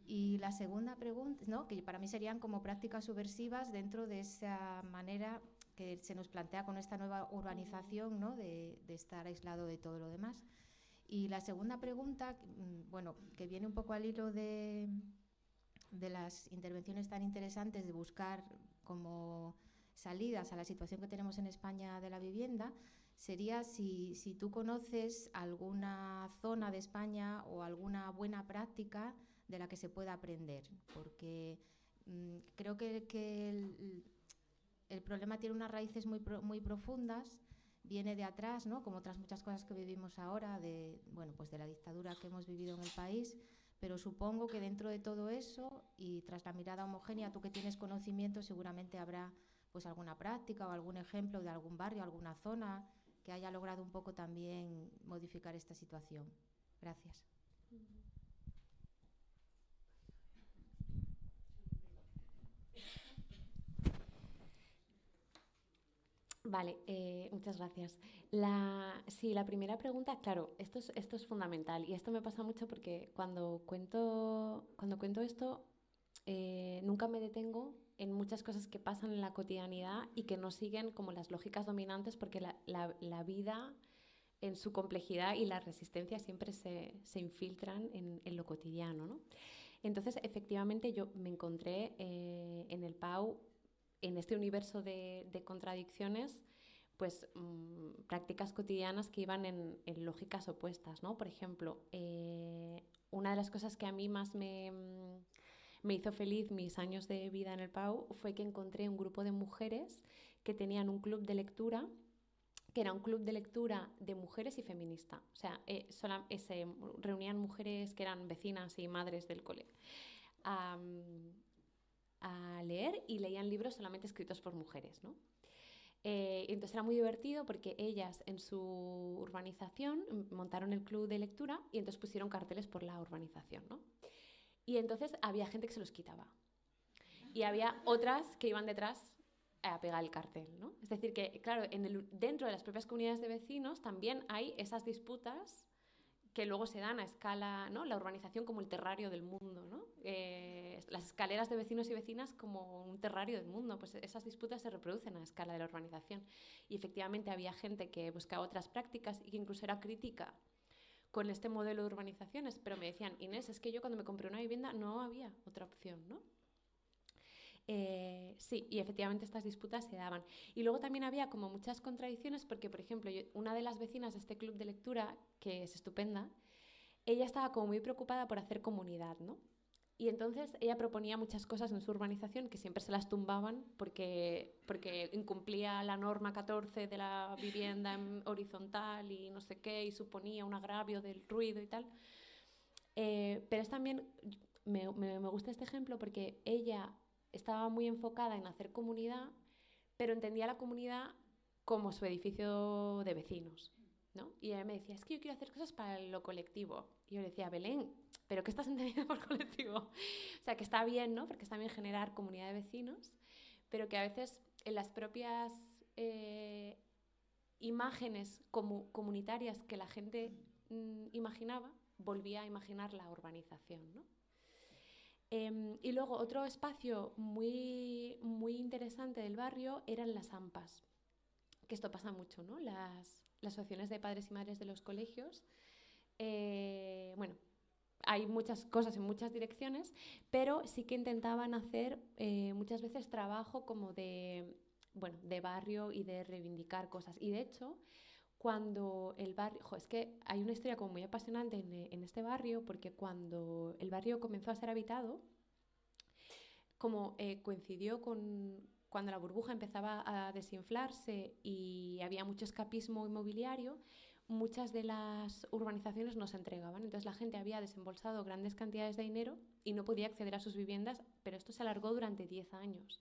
Y la segunda pregunta, ¿no? Que para mí serían como prácticas subversivas dentro de esa manera que se nos plantea con esta nueva urbanización, ¿no? de estar aislado de todo lo demás. Y la segunda pregunta, bueno, que viene un poco al hilo de las intervenciones tan interesantes de buscar como salidas a la situación que tenemos en España de la vivienda, sería si tú conoces alguna zona de España o alguna buena práctica de la que se pueda aprender, porque creo que el problema tiene unas raíces muy profundas, viene de atrás, ¿no? Como otras muchas cosas que vivimos ahora, bueno, pues de la dictadura que hemos vivido en el país. Pero supongo que dentro de todo eso y tras la mirada homogénea, tú que tienes conocimiento, seguramente habrá pues alguna práctica o algún ejemplo de algún barrio, alguna zona que haya logrado un poco también modificar esta situación. Gracias. Vale, muchas gracias. Sí, la primera pregunta, claro, esto es fundamental y esto me pasa mucho porque cuando cuento esto nunca me detengo en muchas cosas que pasan en la cotidianidad y que no siguen como las lógicas dominantes porque la vida en su complejidad y la resistencia siempre se infiltran en lo cotidiano, ¿no? Entonces, efectivamente, yo me encontré en el PAU, en este universo de contradicciones, pues prácticas cotidianas que iban en lógicas opuestas, ¿no? Por ejemplo, una de las cosas que a mí más me hizo feliz mis años de vida en el PAU fue que encontré un grupo de mujeres que tenían un club de lectura, que era un club de lectura de mujeres y feminista. O sea, se reunían mujeres que eran vecinas y madres del cole a leer y leían libros solamente escritos por mujeres, ¿no? Entonces era muy divertido porque ellas en su urbanización montaron el club de lectura y entonces pusieron carteles por la urbanización, ¿no? Y entonces había gente que se los quitaba y había otras que iban detrás a pegar el cartel, ¿no? Es decir que, claro, dentro de las propias comunidades de vecinos también hay esas disputas que luego se dan a escala, ¿no? La urbanización como el terrario del mundo, ¿no? Las escaleras de vecinos y vecinas como un terrario del mundo, pues esas disputas se reproducen a escala de la urbanización. Y efectivamente había gente que buscaba otras prácticas y que incluso era crítica con este modelo de urbanizaciones, pero me decían, Inés, es que yo cuando me compré una vivienda no había otra opción, ¿no? Sí, y efectivamente estas disputas se daban. Y luego también había como muchas contradicciones porque, por ejemplo, una de las vecinas de este club de lectura, que es estupenda, ella estaba como muy preocupada por hacer comunidad, ¿no? Y entonces ella proponía muchas cosas en su urbanización que siempre se las tumbaban porque incumplía la norma 14 de la vivienda horizontal y no sé qué, y suponía un agravio del ruido y tal. Pero es también, me gusta este ejemplo porque ella estaba muy enfocada en hacer comunidad, pero entendía la comunidad como su edificio de vecinos, ¿no? Y ella me decía, es que yo quiero hacer cosas para lo colectivo. Y yo le decía, Belén, ¿pero qué estás entendiendo por colectivo? O sea, que está bien, ¿no? Porque está bien generar comunidad de vecinos, pero que a veces en las propias imágenes comunitarias que la gente imaginaba, volvía a imaginar la urbanización, ¿no? Y luego otro espacio muy, muy interesante del barrio eran las AMPAs, que esto pasa mucho, ¿no? Las asociaciones de padres y madres de los colegios. Bueno, hay muchas cosas en muchas direcciones, pero sí que intentaban hacer muchas veces trabajo como de, bueno, de barrio y de reivindicar cosas. Y de hecho, cuando el barrio... es que hay una historia como muy apasionante en este barrio, porque cuando el barrio comenzó a ser habitado, como coincidió con cuando la burbuja empezaba a desinflarse y había mucho escapismo inmobiliario, muchas de las urbanizaciones no se entregaban. Entonces la gente había desembolsado grandes cantidades de dinero y no podía acceder a sus viviendas, pero esto se alargó durante 10 años.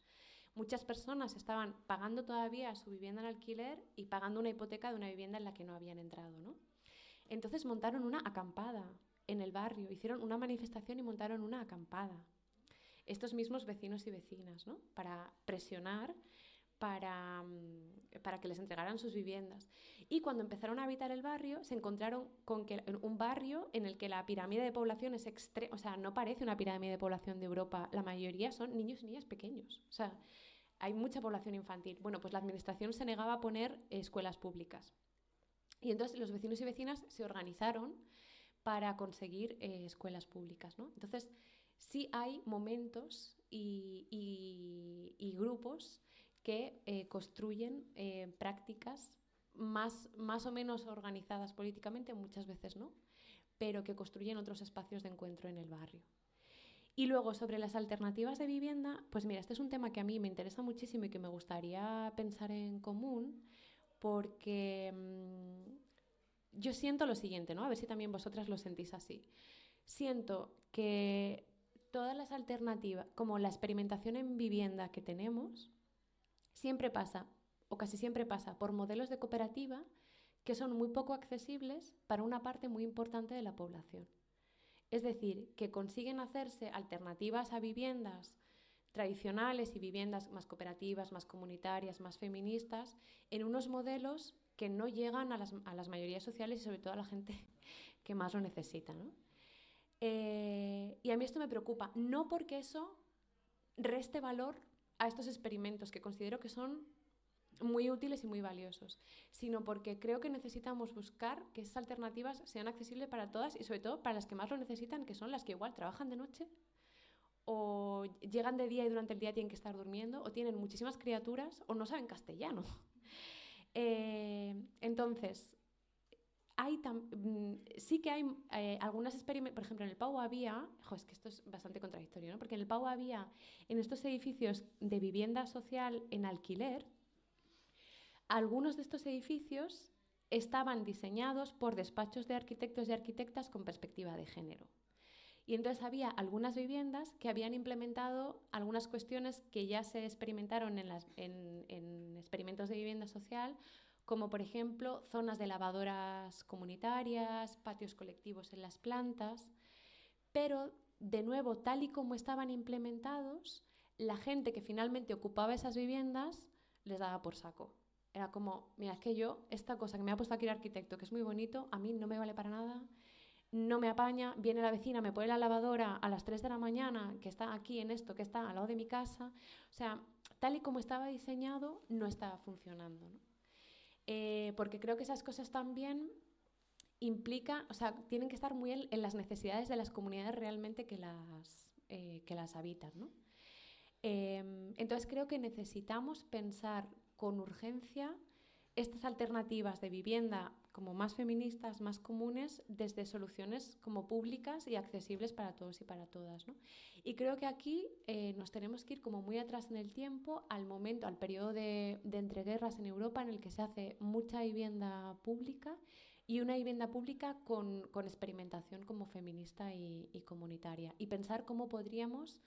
Muchas personas estaban pagando todavía su vivienda en alquiler y pagando una hipoteca de una vivienda en la que no habían entrado, ¿no? Entonces montaron una acampada en el barrio, hicieron una manifestación y montaron una acampada. Estos mismos vecinos y vecinas, ¿no? Para presionar, para que les entregaran sus viviendas. Y cuando empezaron a habitar el barrio, se encontraron con que un barrio en el que la pirámide de población es extrema, o sea, no parece una pirámide de población de Europa, la mayoría son niños y niñas pequeños, o sea, hay mucha población infantil. Bueno, pues la administración se negaba a poner escuelas públicas. Y entonces los vecinos y vecinas se organizaron para conseguir escuelas públicas, ¿no? Entonces, sí hay momentos y grupos que construyen prácticas más o menos organizadas políticamente, muchas veces no, pero que construyen otros espacios de encuentro en el barrio. Y luego, sobre las alternativas de vivienda, pues mira, este es un tema que a mí me interesa muchísimo y que me gustaría pensar en común, porque yo siento lo siguiente, ¿no? A ver si también vosotras lo sentís así. Siento que todas las alternativas, como la experimentación en vivienda que tenemos, siempre pasa, o casi siempre pasa, por modelos de cooperativa que son muy poco accesibles para una parte muy importante de la población. Es decir, que consiguen hacerse alternativas a viviendas tradicionales y viviendas más cooperativas, más comunitarias, más feministas, en unos modelos que no llegan a las mayorías sociales y sobre todo a la gente que más lo necesita, ¿no? Y a mí esto me preocupa, no porque eso reste valor a estos experimentos que considero que son muy útiles y muy valiosos, sino porque creo que necesitamos buscar que esas alternativas sean accesibles para todas y sobre todo para las que más lo necesitan, que son las que igual trabajan de noche o llegan de día y durante el día tienen que estar durmiendo o tienen muchísimas criaturas o no saben castellano. Entonces, sí que hay algunas experimentos, por ejemplo en el Pau había, es que esto es bastante contradictorio, ¿no? Porque en el Pau había en estos edificios de vivienda social en alquiler, algunos de estos edificios estaban diseñados por despachos de arquitectos y arquitectas con perspectiva de género. Y entonces había algunas viviendas que habían implementado algunas cuestiones que ya se experimentaron en experimentos de vivienda social, como por ejemplo zonas de lavadoras comunitarias, patios colectivos en las plantas, pero de nuevo, tal y como estaban implementados, la gente que finalmente ocupaba esas viviendas les daba por saco. Era como, mira, es que yo, esta cosa que me ha puesto aquí el arquitecto, que es muy bonito, a mí no me vale para nada, no me apaña, viene la vecina, me pone la lavadora a las 3 de la mañana, que está aquí en esto, que está al lado de mi casa. O sea, tal y como estaba diseñado, no estaba funcionando, ¿no? Porque creo que esas cosas también implican, o sea, tienen que estar muy en las necesidades de las comunidades realmente que las habitan, ¿no? Entonces creo que necesitamos pensar con urgencia estas alternativas de vivienda como más feministas, más comunes, desde soluciones como públicas y accesibles para todos y para todas, ¿no? Y creo que aquí nos tenemos que ir como muy atrás en el tiempo, al periodo de entreguerras en Europa, en el que se hace mucha vivienda pública y una vivienda pública con experimentación como feminista y comunitaria. Y pensar cómo podríamos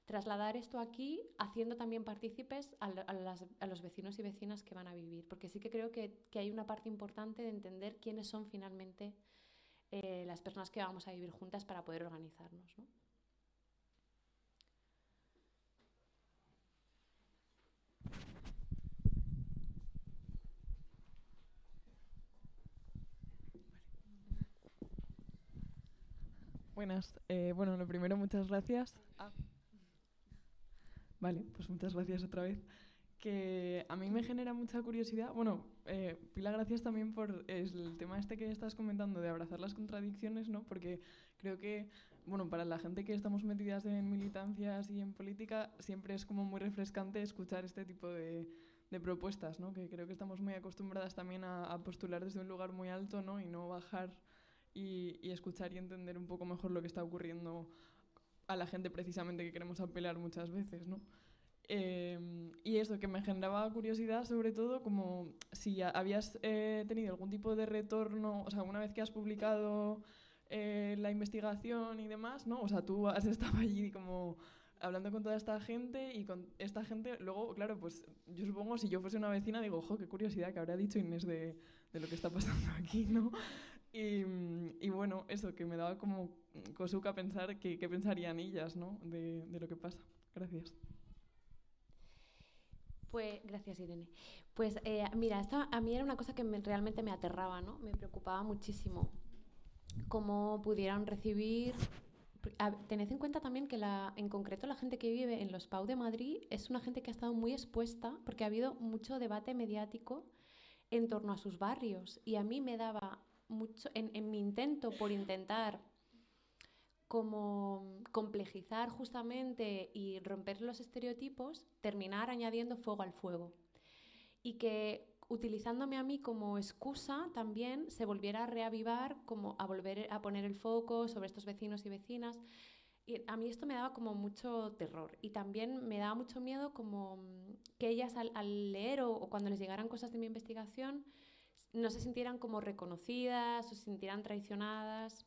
trasladar esto aquí, haciendo también partícipes a los vecinos y vecinas que van a vivir, porque sí que creo que hay una parte importante de entender quiénes son finalmente las personas que vamos a vivir juntas para poder organizarnos, ¿no? Buenas. Bueno, lo primero, muchas gracias. Vale, pues muchas gracias otra vez. Que a mí me genera mucha curiosidad. Bueno, Pilar, gracias también por el tema este que estás comentando de abrazar las contradicciones, ¿no? Porque creo que, bueno, para la gente que estamos metidas en militancias y en política, siempre es como muy refrescante escuchar este tipo de propuestas, ¿no? Que creo que estamos muy acostumbradas también a postular desde un lugar muy alto, ¿no? Y no bajar y escuchar y entender un poco mejor lo que está ocurriendo a la gente precisamente que queremos apelar muchas veces, ¿no? Y eso, que me generaba curiosidad sobre todo como si habías tenido algún tipo de retorno, o sea, una vez que has publicado la investigación y demás, ¿no? O sea, tú has estado allí como hablando con toda esta gente y con esta gente, luego, claro, pues yo supongo si yo fuese una vecina digo, ojo, qué curiosidad que habrá dicho Inés de lo que está pasando aquí, ¿no? Y bueno, eso, que me daba como cosuca pensar qué pensarían ellas, ¿no? De lo que pasa. Gracias. Pues, gracias, Irene. Pues mira, esto a mí era una cosa que realmente me aterraba, ¿no? Me preocupaba muchísimo cómo pudieran recibir. Tened en cuenta también que en concreto la gente que vive en los PAU de Madrid es una gente que ha estado muy expuesta porque ha habido mucho debate mediático en torno a sus barrios y a mí me daba mucho, en mi intento por intentar como complejizar justamente y romper los estereotipos, terminar añadiendo fuego al fuego. Y que utilizándome a mí como excusa también se volviera a reavivar, como a volver a poner el foco sobre estos vecinos y vecinas. Y a mí esto me daba como mucho terror y también me daba mucho miedo como que ellas al leer o cuando les llegaran cosas de mi investigación no se sintieran como reconocidas o se sintieran traicionadas.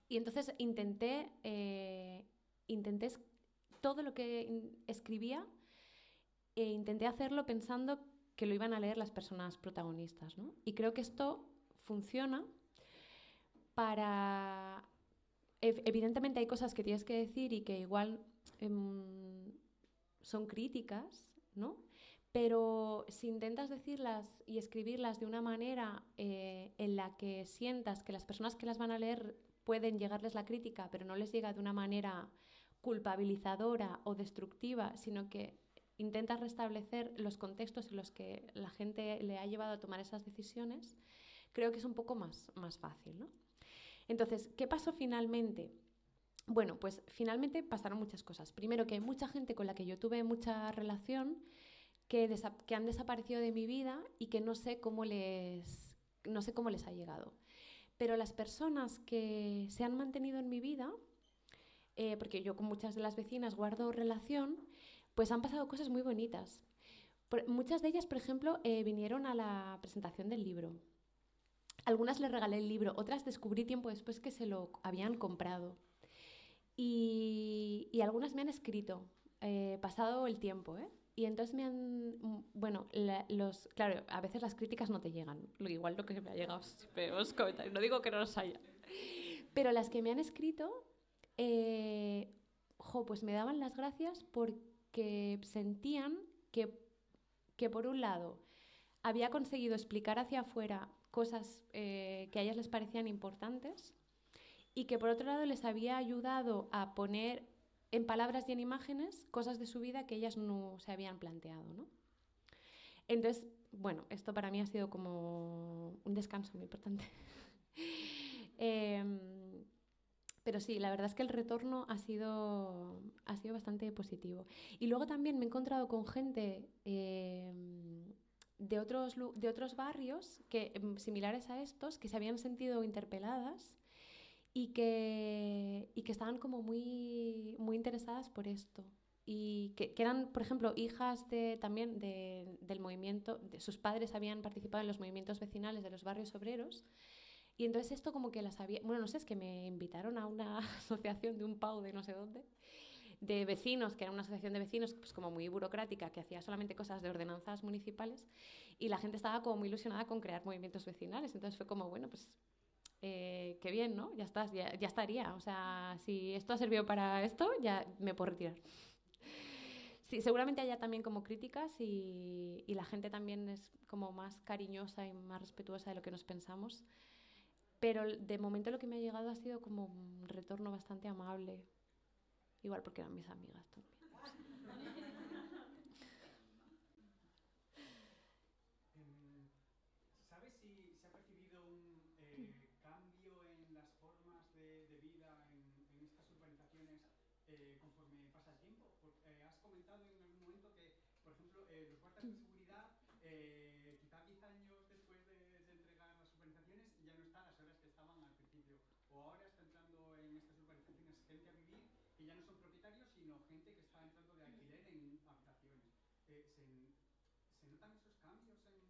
Y entonces intenté todo lo que escribía intenté hacerlo pensando que lo iban a leer las personas protagonistas, ¿no? Y creo que esto funciona para... Evidentemente hay cosas que tienes que decir y que igual son críticas, ¿no? Pero si intentas decirlas y escribirlas de una manera en la que sientas que las personas que las van a leer pueden llegarles la crítica, pero no les llega de una manera culpabilizadora o destructiva, sino que intentas restablecer los contextos en los que la gente le ha llevado a tomar esas decisiones, creo que es un poco más fácil, ¿no? Entonces, ¿qué pasó finalmente? Bueno, pues finalmente pasaron muchas cosas. Primero, que hay mucha gente con la que yo tuve mucha relación que han desaparecido de mi vida y que no sé cómo les ha llegado. Pero las personas que se han mantenido en mi vida, porque yo con muchas de las vecinas guardo relación, pues han pasado cosas muy bonitas. Muchas de ellas, por ejemplo, vinieron a la presentación del libro. Algunas les regalé el libro, otras descubrí tiempo después que se lo habían comprado. Y algunas me han escrito, pasado el tiempo, ¿eh? Y entonces me han... Bueno, claro, a veces las críticas no te llegan. Igual lo que me ha llegado siempre los comentarios. No digo que no los haya. Pero las que me han escrito, pues me daban las gracias porque sentían que por un lado había conseguido explicar hacia afuera cosas que a ellas les parecían importantes y que por otro lado les había ayudado a poner en palabras y en imágenes cosas de su vida que ellas no se habían planteado, ¿no? Entonces, bueno, esto para mí ha sido como un descanso muy importante. Pero sí, la verdad es que el retorno ha sido bastante positivo. Y luego también me he encontrado con gente de otros barrios que, similares a estos, que se habían sentido interpeladas y que estaban como muy interesadas por esto. Y que eran, por ejemplo, hijas también del movimiento, sus padres habían participado en los movimientos vecinales de los barrios obreros. Y entonces esto como que las había... Bueno, no sé, es que me invitaron a una asociación de un PAU de no sé dónde, de vecinos, que era una asociación de vecinos pues como muy burocrática, que hacía solamente cosas de ordenanzas municipales, y la gente estaba como muy ilusionada con crear movimientos vecinales. Entonces fue como, bueno, pues qué bien, ¿no? Ya estás, ya estaría. O sea, si esto ha servido para esto, ya me puedo retirar. Sí, seguramente haya también como críticas y la gente también es como más cariñosa y más respetuosa de lo que nos pensamos. Pero de momento lo que me ha llegado ha sido como un retorno bastante amable. Igual porque eran mis amigas también. ¿Sabes si se ha percibido un cambio en las formas de vida en estas urbanizaciones conforme pasa el tiempo? Porque, has comentado en algún momento que, por ejemplo, los guardas de seguridad, quizá 10 años después de entregar las urbanizaciones, ya no están las horas que estaban al principio. O ahora está entrando en estas urbanizaciones gente a vivir que ya no son propietarios, sino gente que está entrando de alquiler en habitaciones. ¿Se notan esos cambios en...?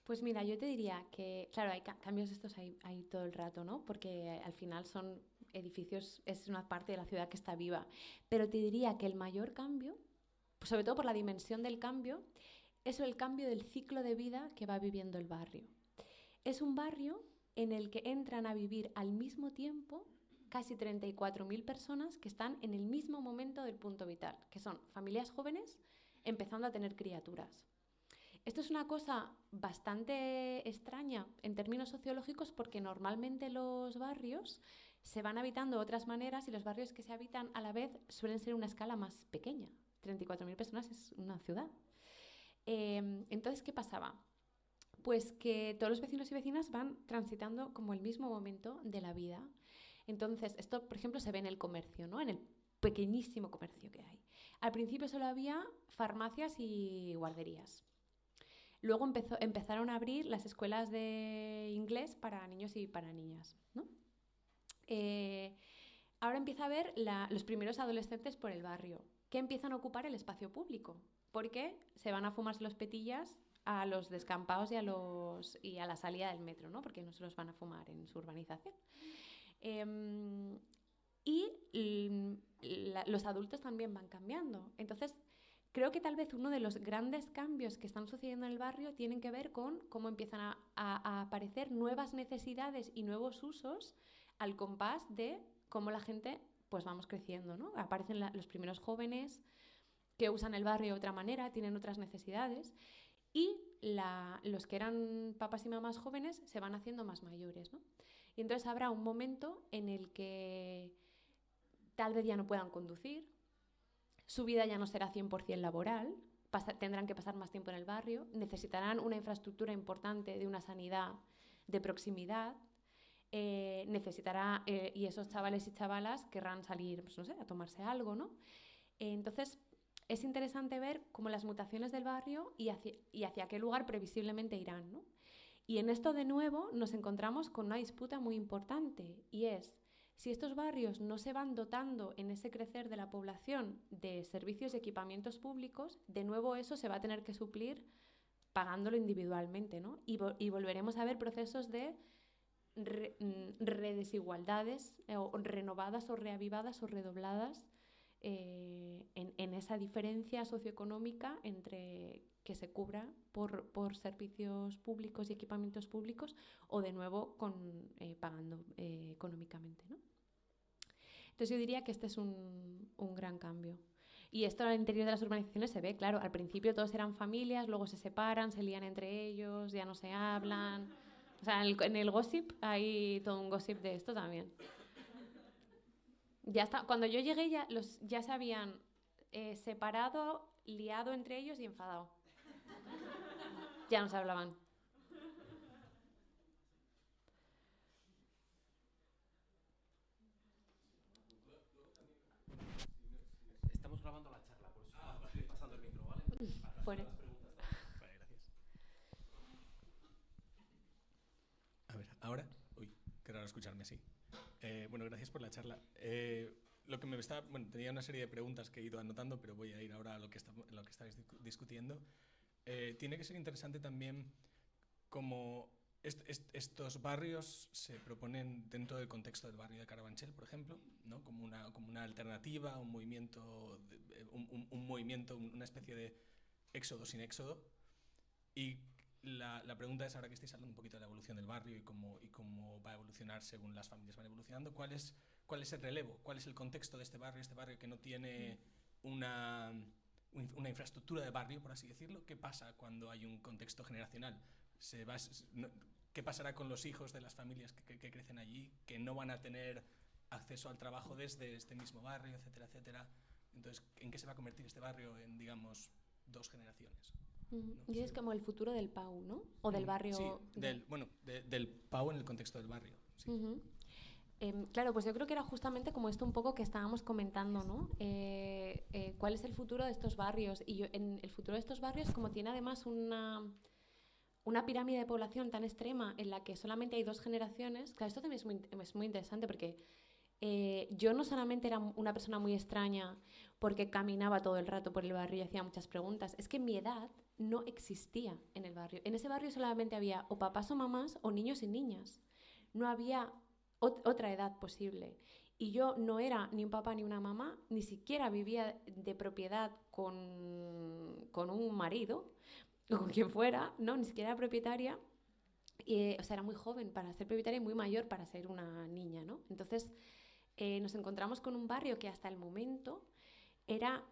Pues mira, yo te diría que, claro, hay cambios estos hay todo el rato, ¿no? Porque al final son edificios, es una parte de la ciudad que está viva. Pero te diría que el mayor cambio, pues sobre todo por la dimensión del cambio, es el cambio del ciclo de vida que va viviendo el barrio. Es un barrio en el que entran a vivir al mismo tiempo casi 34.000 personas que están en el mismo momento del punto vital, que son familias jóvenes empezando a tener criaturas. Esto es una cosa bastante extraña en términos sociológicos porque normalmente los barrios se van habitando de otras maneras y los barrios que se habitan a la vez suelen ser una escala más pequeña. 34.000 personas es una ciudad. Entonces, ¿qué pasaba? Pues que todos los vecinos y vecinas van transitando como el mismo momento de la vida. Entonces, esto, por ejemplo, se ve en el comercio, ¿no? En el pequeñísimo comercio que hay. Al principio solo había farmacias y guarderías. Luego empezaron a abrir las escuelas de inglés para niños y para niñas, ¿no? Ahora empieza a haber los primeros adolescentes por el barrio que empiezan a ocupar el espacio público porque se van a fumarse los petillas a los descampados y a la salida del metro, ¿no? Porque no se los van a fumar en su urbanización. Los adultos también van cambiando. Entonces, creo que tal vez uno de los grandes cambios que están sucediendo en el barrio tienen que ver con cómo empiezan a aparecer nuevas necesidades y nuevos usos al compás de cómo la gente, pues vamos creciendo, ¿no? Aparecen los primeros jóvenes que usan el barrio de otra manera, tienen otras necesidades y los que eran papás y mamás jóvenes se van haciendo más mayores, ¿no? Y entonces habrá un momento en el que tal vez ya no puedan conducir, su vida ya no será 100% laboral, tendrán que pasar más tiempo en el barrio, necesitarán una infraestructura importante de una sanidad de proximidad, y esos chavales y chavalas querrán salir, pues no sé, a tomarse algo, ¿no? Entonces, es interesante ver cómo las mutaciones del barrio y hacia qué lugar previsiblemente irán, ¿no? Y en esto, de nuevo, nos encontramos con una disputa muy importante, y es si estos barrios no se van dotando en ese crecer de la población de servicios y equipamientos públicos, de nuevo eso se va a tener que suplir pagándolo individualmente, ¿no? Y volveremos a ver procesos de redesigualdades renovadas o reavivadas o redobladas en esa diferencia socioeconómica entre que se cubra por servicios públicos y equipamientos públicos o de nuevo pagando económicamente, ¿no? Entonces yo diría que este es un gran cambio. Y esto al interior de las urbanizaciones se ve, claro, al principio todos eran familias, luego se separan, se lían entre ellos, ya no se hablan. O sea, en el gossip hay todo un gossip de esto también. Ya está. Cuando yo llegué ya se habían separado, liado entre ellos y enfadado. Ya no se hablaban. Estamos grabando la charla, por eso estoy pasando el micro, ¿vale? Por- Las preguntas. Vale, gracias. A ver, ahora. Uy, qué raro escucharme así. Bueno, gracias por la charla. Lo que me está, bueno, tenía una serie de preguntas que he ido anotando, pero voy a ir ahora a lo que estáis discutiendo. Tiene que ser interesante también cómo estos barrios se proponen dentro del contexto del barrio de Carabanchel, por ejemplo, ¿no? Como una alternativa, un movimiento, una especie de éxodo sin éxodo. Y la pregunta es, ahora que estáis hablando un poquito de la evolución del barrio y cómo va a evolucionar según las familias van evolucionando, ¿cuál es el relevo? ¿Cuál es el contexto de este barrio que no tiene una infraestructura de barrio, por así decirlo? ¿Qué pasa cuando hay un contexto generacional? ¿Qué pasará con los hijos de las familias que crecen allí, que no van a tener acceso al trabajo desde este mismo barrio, etcétera, etcétera? Entonces, ¿en qué se va a convertir este barrio en, digamos, 2 generaciones? ¿No? Y es como el futuro del PAU, ¿no? O del barrio... Sí, del PAU en el contexto del barrio. Sí. Claro, pues yo creo que era justamente como esto un poco que estábamos comentando, ¿no? ¿Cuál es el futuro de estos barrios? Y en el futuro de estos barrios, como tiene además una pirámide de población tan extrema en la que solamente hay 2 generaciones, claro, esto también es muy interesante porque yo no solamente era una persona muy extraña porque caminaba todo el rato por el barrio y hacía muchas preguntas, es que mi edad no existía en el barrio. En ese barrio solamente había o papás o mamás o niños y niñas. No había otra edad posible. Y yo no era ni un papá ni una mamá, ni siquiera vivía de propiedad con un marido, o con quien fuera, ¿no? Ni siquiera era propietaria. O sea, era muy joven para ser propietaria y muy mayor para ser una niña, ¿no? Entonces, nos encontramos con un barrio que hasta el momento era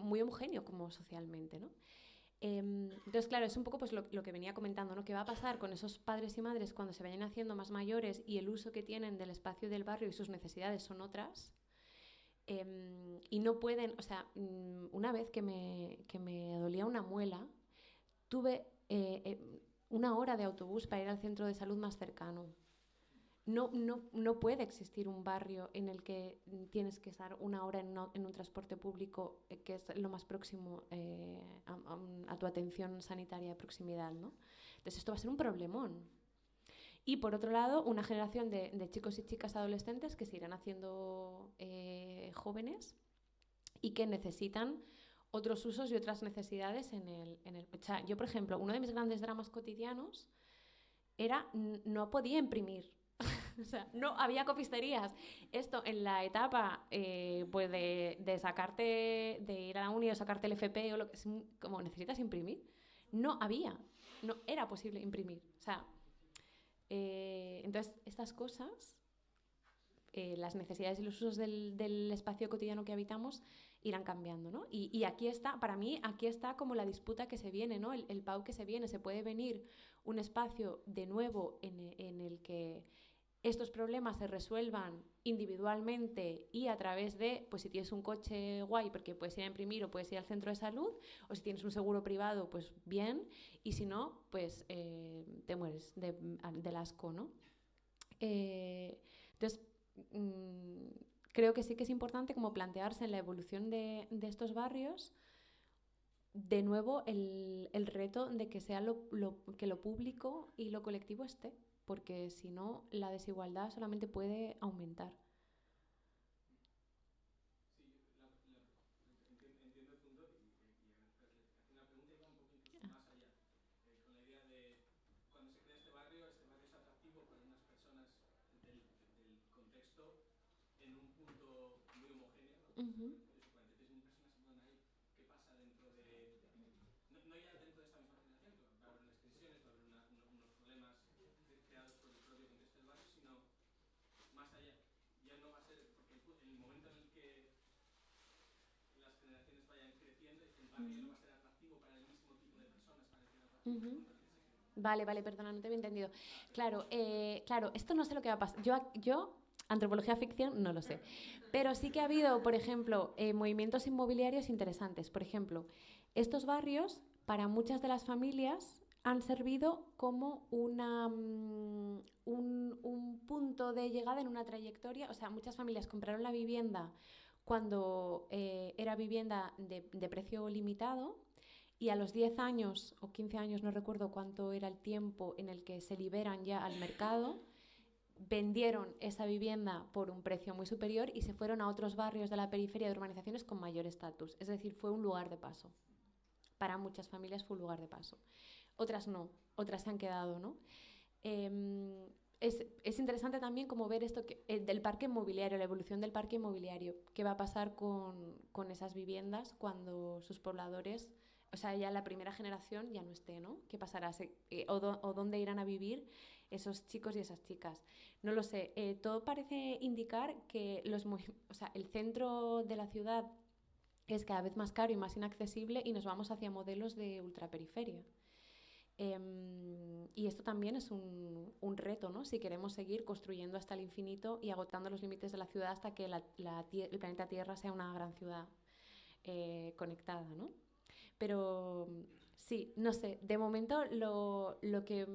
muy homogéneo como socialmente, ¿no? Entonces, claro, es un poco pues, lo que venía comentando, ¿no? ¿Qué va a pasar con esos padres y madres cuando se vayan haciendo más mayores y el uso que tienen del espacio del barrio y sus necesidades son otras? Y no pueden, o sea, una vez que me dolía una muela, tuve 1 hora de autobús para ir al centro de salud más cercano. No puede existir un barrio en el que tienes que estar 1 hora en un transporte público que es lo más próximo a tu atención sanitaria de proximidad, ¿no? Entonces esto va a ser un problemón. Y por otro lado, una generación de chicos y chicas adolescentes que se irán haciendo jóvenes y que necesitan otros usos y otras necesidades o sea, yo, por ejemplo, uno de mis grandes dramas cotidianos era no podía imprimir. O sea, no había copisterías. Esto en la etapa pues de sacarte, de ir a la uni o sacarte el FP o lo que como necesitas imprimir, no era posible imprimir. O sea, entonces estas cosas, las necesidades y los usos del espacio cotidiano que habitamos irán cambiando, ¿no? Y aquí está, para mí, aquí está como la disputa que se viene, ¿no? El PAU que se viene. Se puede venir un espacio de nuevo en el que estos problemas se resuelvan individualmente y a través de, pues si tienes un coche guay porque puedes ir a imprimir o puedes ir al centro de salud, o si tienes un seguro privado, pues bien, y si no, pues te mueres del asco, ¿no? Entonces, creo que sí que es importante como plantearse en la evolución de estos barrios de nuevo el reto de que sea que lo público y lo colectivo esté, porque si no, la desigualdad solamente puede aumentar. Entiendo el punto y la pregunta iba un poco incluso más allá, con la idea de cuando se crea este barrio es atractivo para unas personas del contexto en un punto muy homogéneo, ¿no? Uh-huh. 46.000 personas se ponen ahí. ¿Qué pasa dentro de... No ya dentro de esta misma generación, que va a haber unas tensiones, va a haber unos problemas creados por el propio contexto del barrio, sino más allá. Ya no va a ser, porque en el momento en el que las generaciones vayan creciendo, el barrio no va a ser atractivo para el mismo tipo de personas, para el uh-huh. Vale, perdona, no te había entendido. Claro, esto no sé lo que va a pasar. Yo antropología ficción, no lo sé. Pero sí que ha habido, por ejemplo, movimientos inmobiliarios interesantes. Por ejemplo, estos barrios, para muchas de las familias, han servido como un punto de llegada en una trayectoria. O sea, muchas familias compraron la vivienda cuando era vivienda de precio limitado, y a los 10 años o 15 años, no recuerdo cuánto era el tiempo en el que se liberan ya al mercado, vendieron esa vivienda por un precio muy superior y se fueron a otros barrios de la periferia de urbanizaciones con mayor estatus. Es decir, fue un lugar de paso. Para muchas familias fue un lugar de paso. Otras no, otras se han quedado, ¿no? Es interesante también como ver esto del parque inmobiliario, la evolución del parque inmobiliario. ¿Qué va a pasar con esas viviendas cuando sus pobladores, o sea, ya la primera generación ya no esté, ¿no? ¿Qué pasará? ¿O dónde irán a vivir esos chicos y esas chicas? No lo sé. Todo parece indicar que o sea, el centro de la ciudad es cada vez más caro y más inaccesible, y nos vamos hacia modelos de ultraperiferia. Y esto también es un reto, ¿no? Si queremos seguir construyendo hasta el infinito y agotando los límites de la ciudad hasta que el planeta Tierra sea una gran ciudad conectada, ¿no? Pero sí, no sé, de momento lo que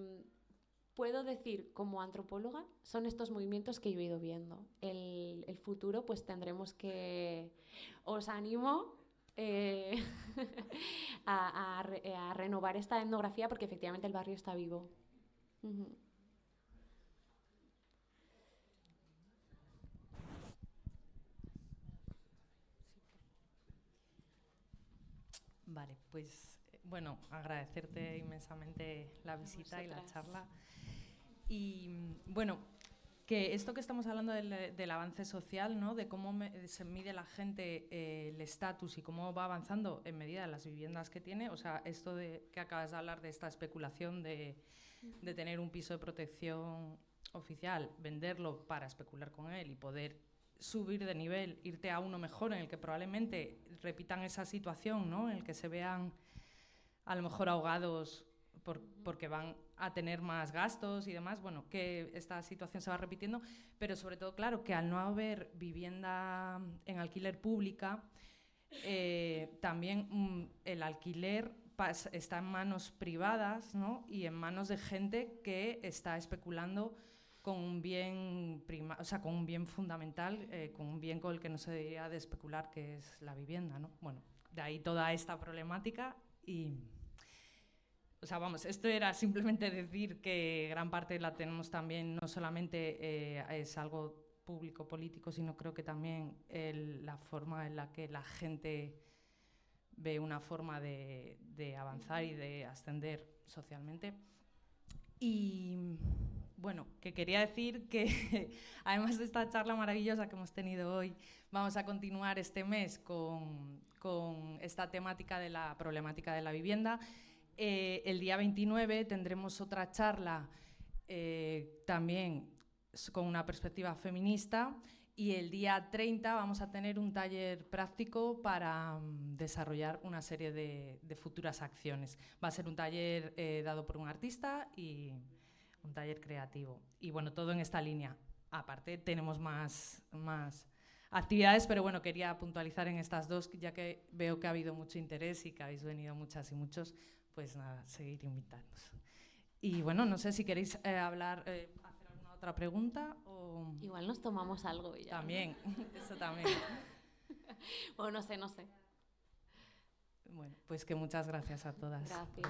puedo decir como antropóloga son estos movimientos que yo he ido viendo. El futuro, pues tendremos que... Os animo a renovar esta etnografía, porque efectivamente el barrio está vivo. Uh-huh. Vale, pues bueno, agradecerte inmensamente la visita y la charla. Y bueno, que esto que estamos hablando del avance social, ¿no? De cómo se mide la gente el estatus y cómo va avanzando en medida de las viviendas que tiene, o sea, esto de que acabas de hablar de esta especulación de tener un piso de protección oficial, venderlo para especular con él y poder subir de nivel, irte a uno mejor en el que probablemente repitan esa situación, ¿no? En el que se vean a lo mejor ahogados porque van a tener más gastos y demás, bueno, que esta situación se va repitiendo, pero sobre todo, claro, que al no haber vivienda en alquiler pública, también el alquiler está en manos privadas, ¿no? Y en manos de gente que está especulando con un bien o sea, con un bien fundamental, con un bien con el que no se debería de especular, que es la vivienda, ¿no? Bueno, de ahí toda esta problemática y... O sea, vamos, esto era simplemente decir que gran parte la tenemos también, no solamente es algo público, político, sino creo que también la forma en la que la gente ve una forma de avanzar y de ascender socialmente. Y bueno, que quería decir que además de esta charla maravillosa que hemos tenido hoy, vamos a continuar este mes con esta temática de la problemática de la vivienda. El día 29 tendremos otra charla también con una perspectiva feminista, y el día 30 vamos a tener un taller práctico para desarrollar una serie de futuras acciones. Va a ser un taller dado por un artista y un taller creativo. Y bueno, todo en esta línea. Aparte tenemos más actividades, pero bueno, quería puntualizar en estas dos, ya que veo que ha habido mucho interés y que habéis venido muchas y muchos. Pues nada, seguir invitándonos. Y bueno, no sé si queréis hablar, hacer alguna otra pregunta o... Igual nos tomamos algo y ya. También, eso también. Bueno, no sé. Bueno, pues que muchas gracias a todas. Gracias.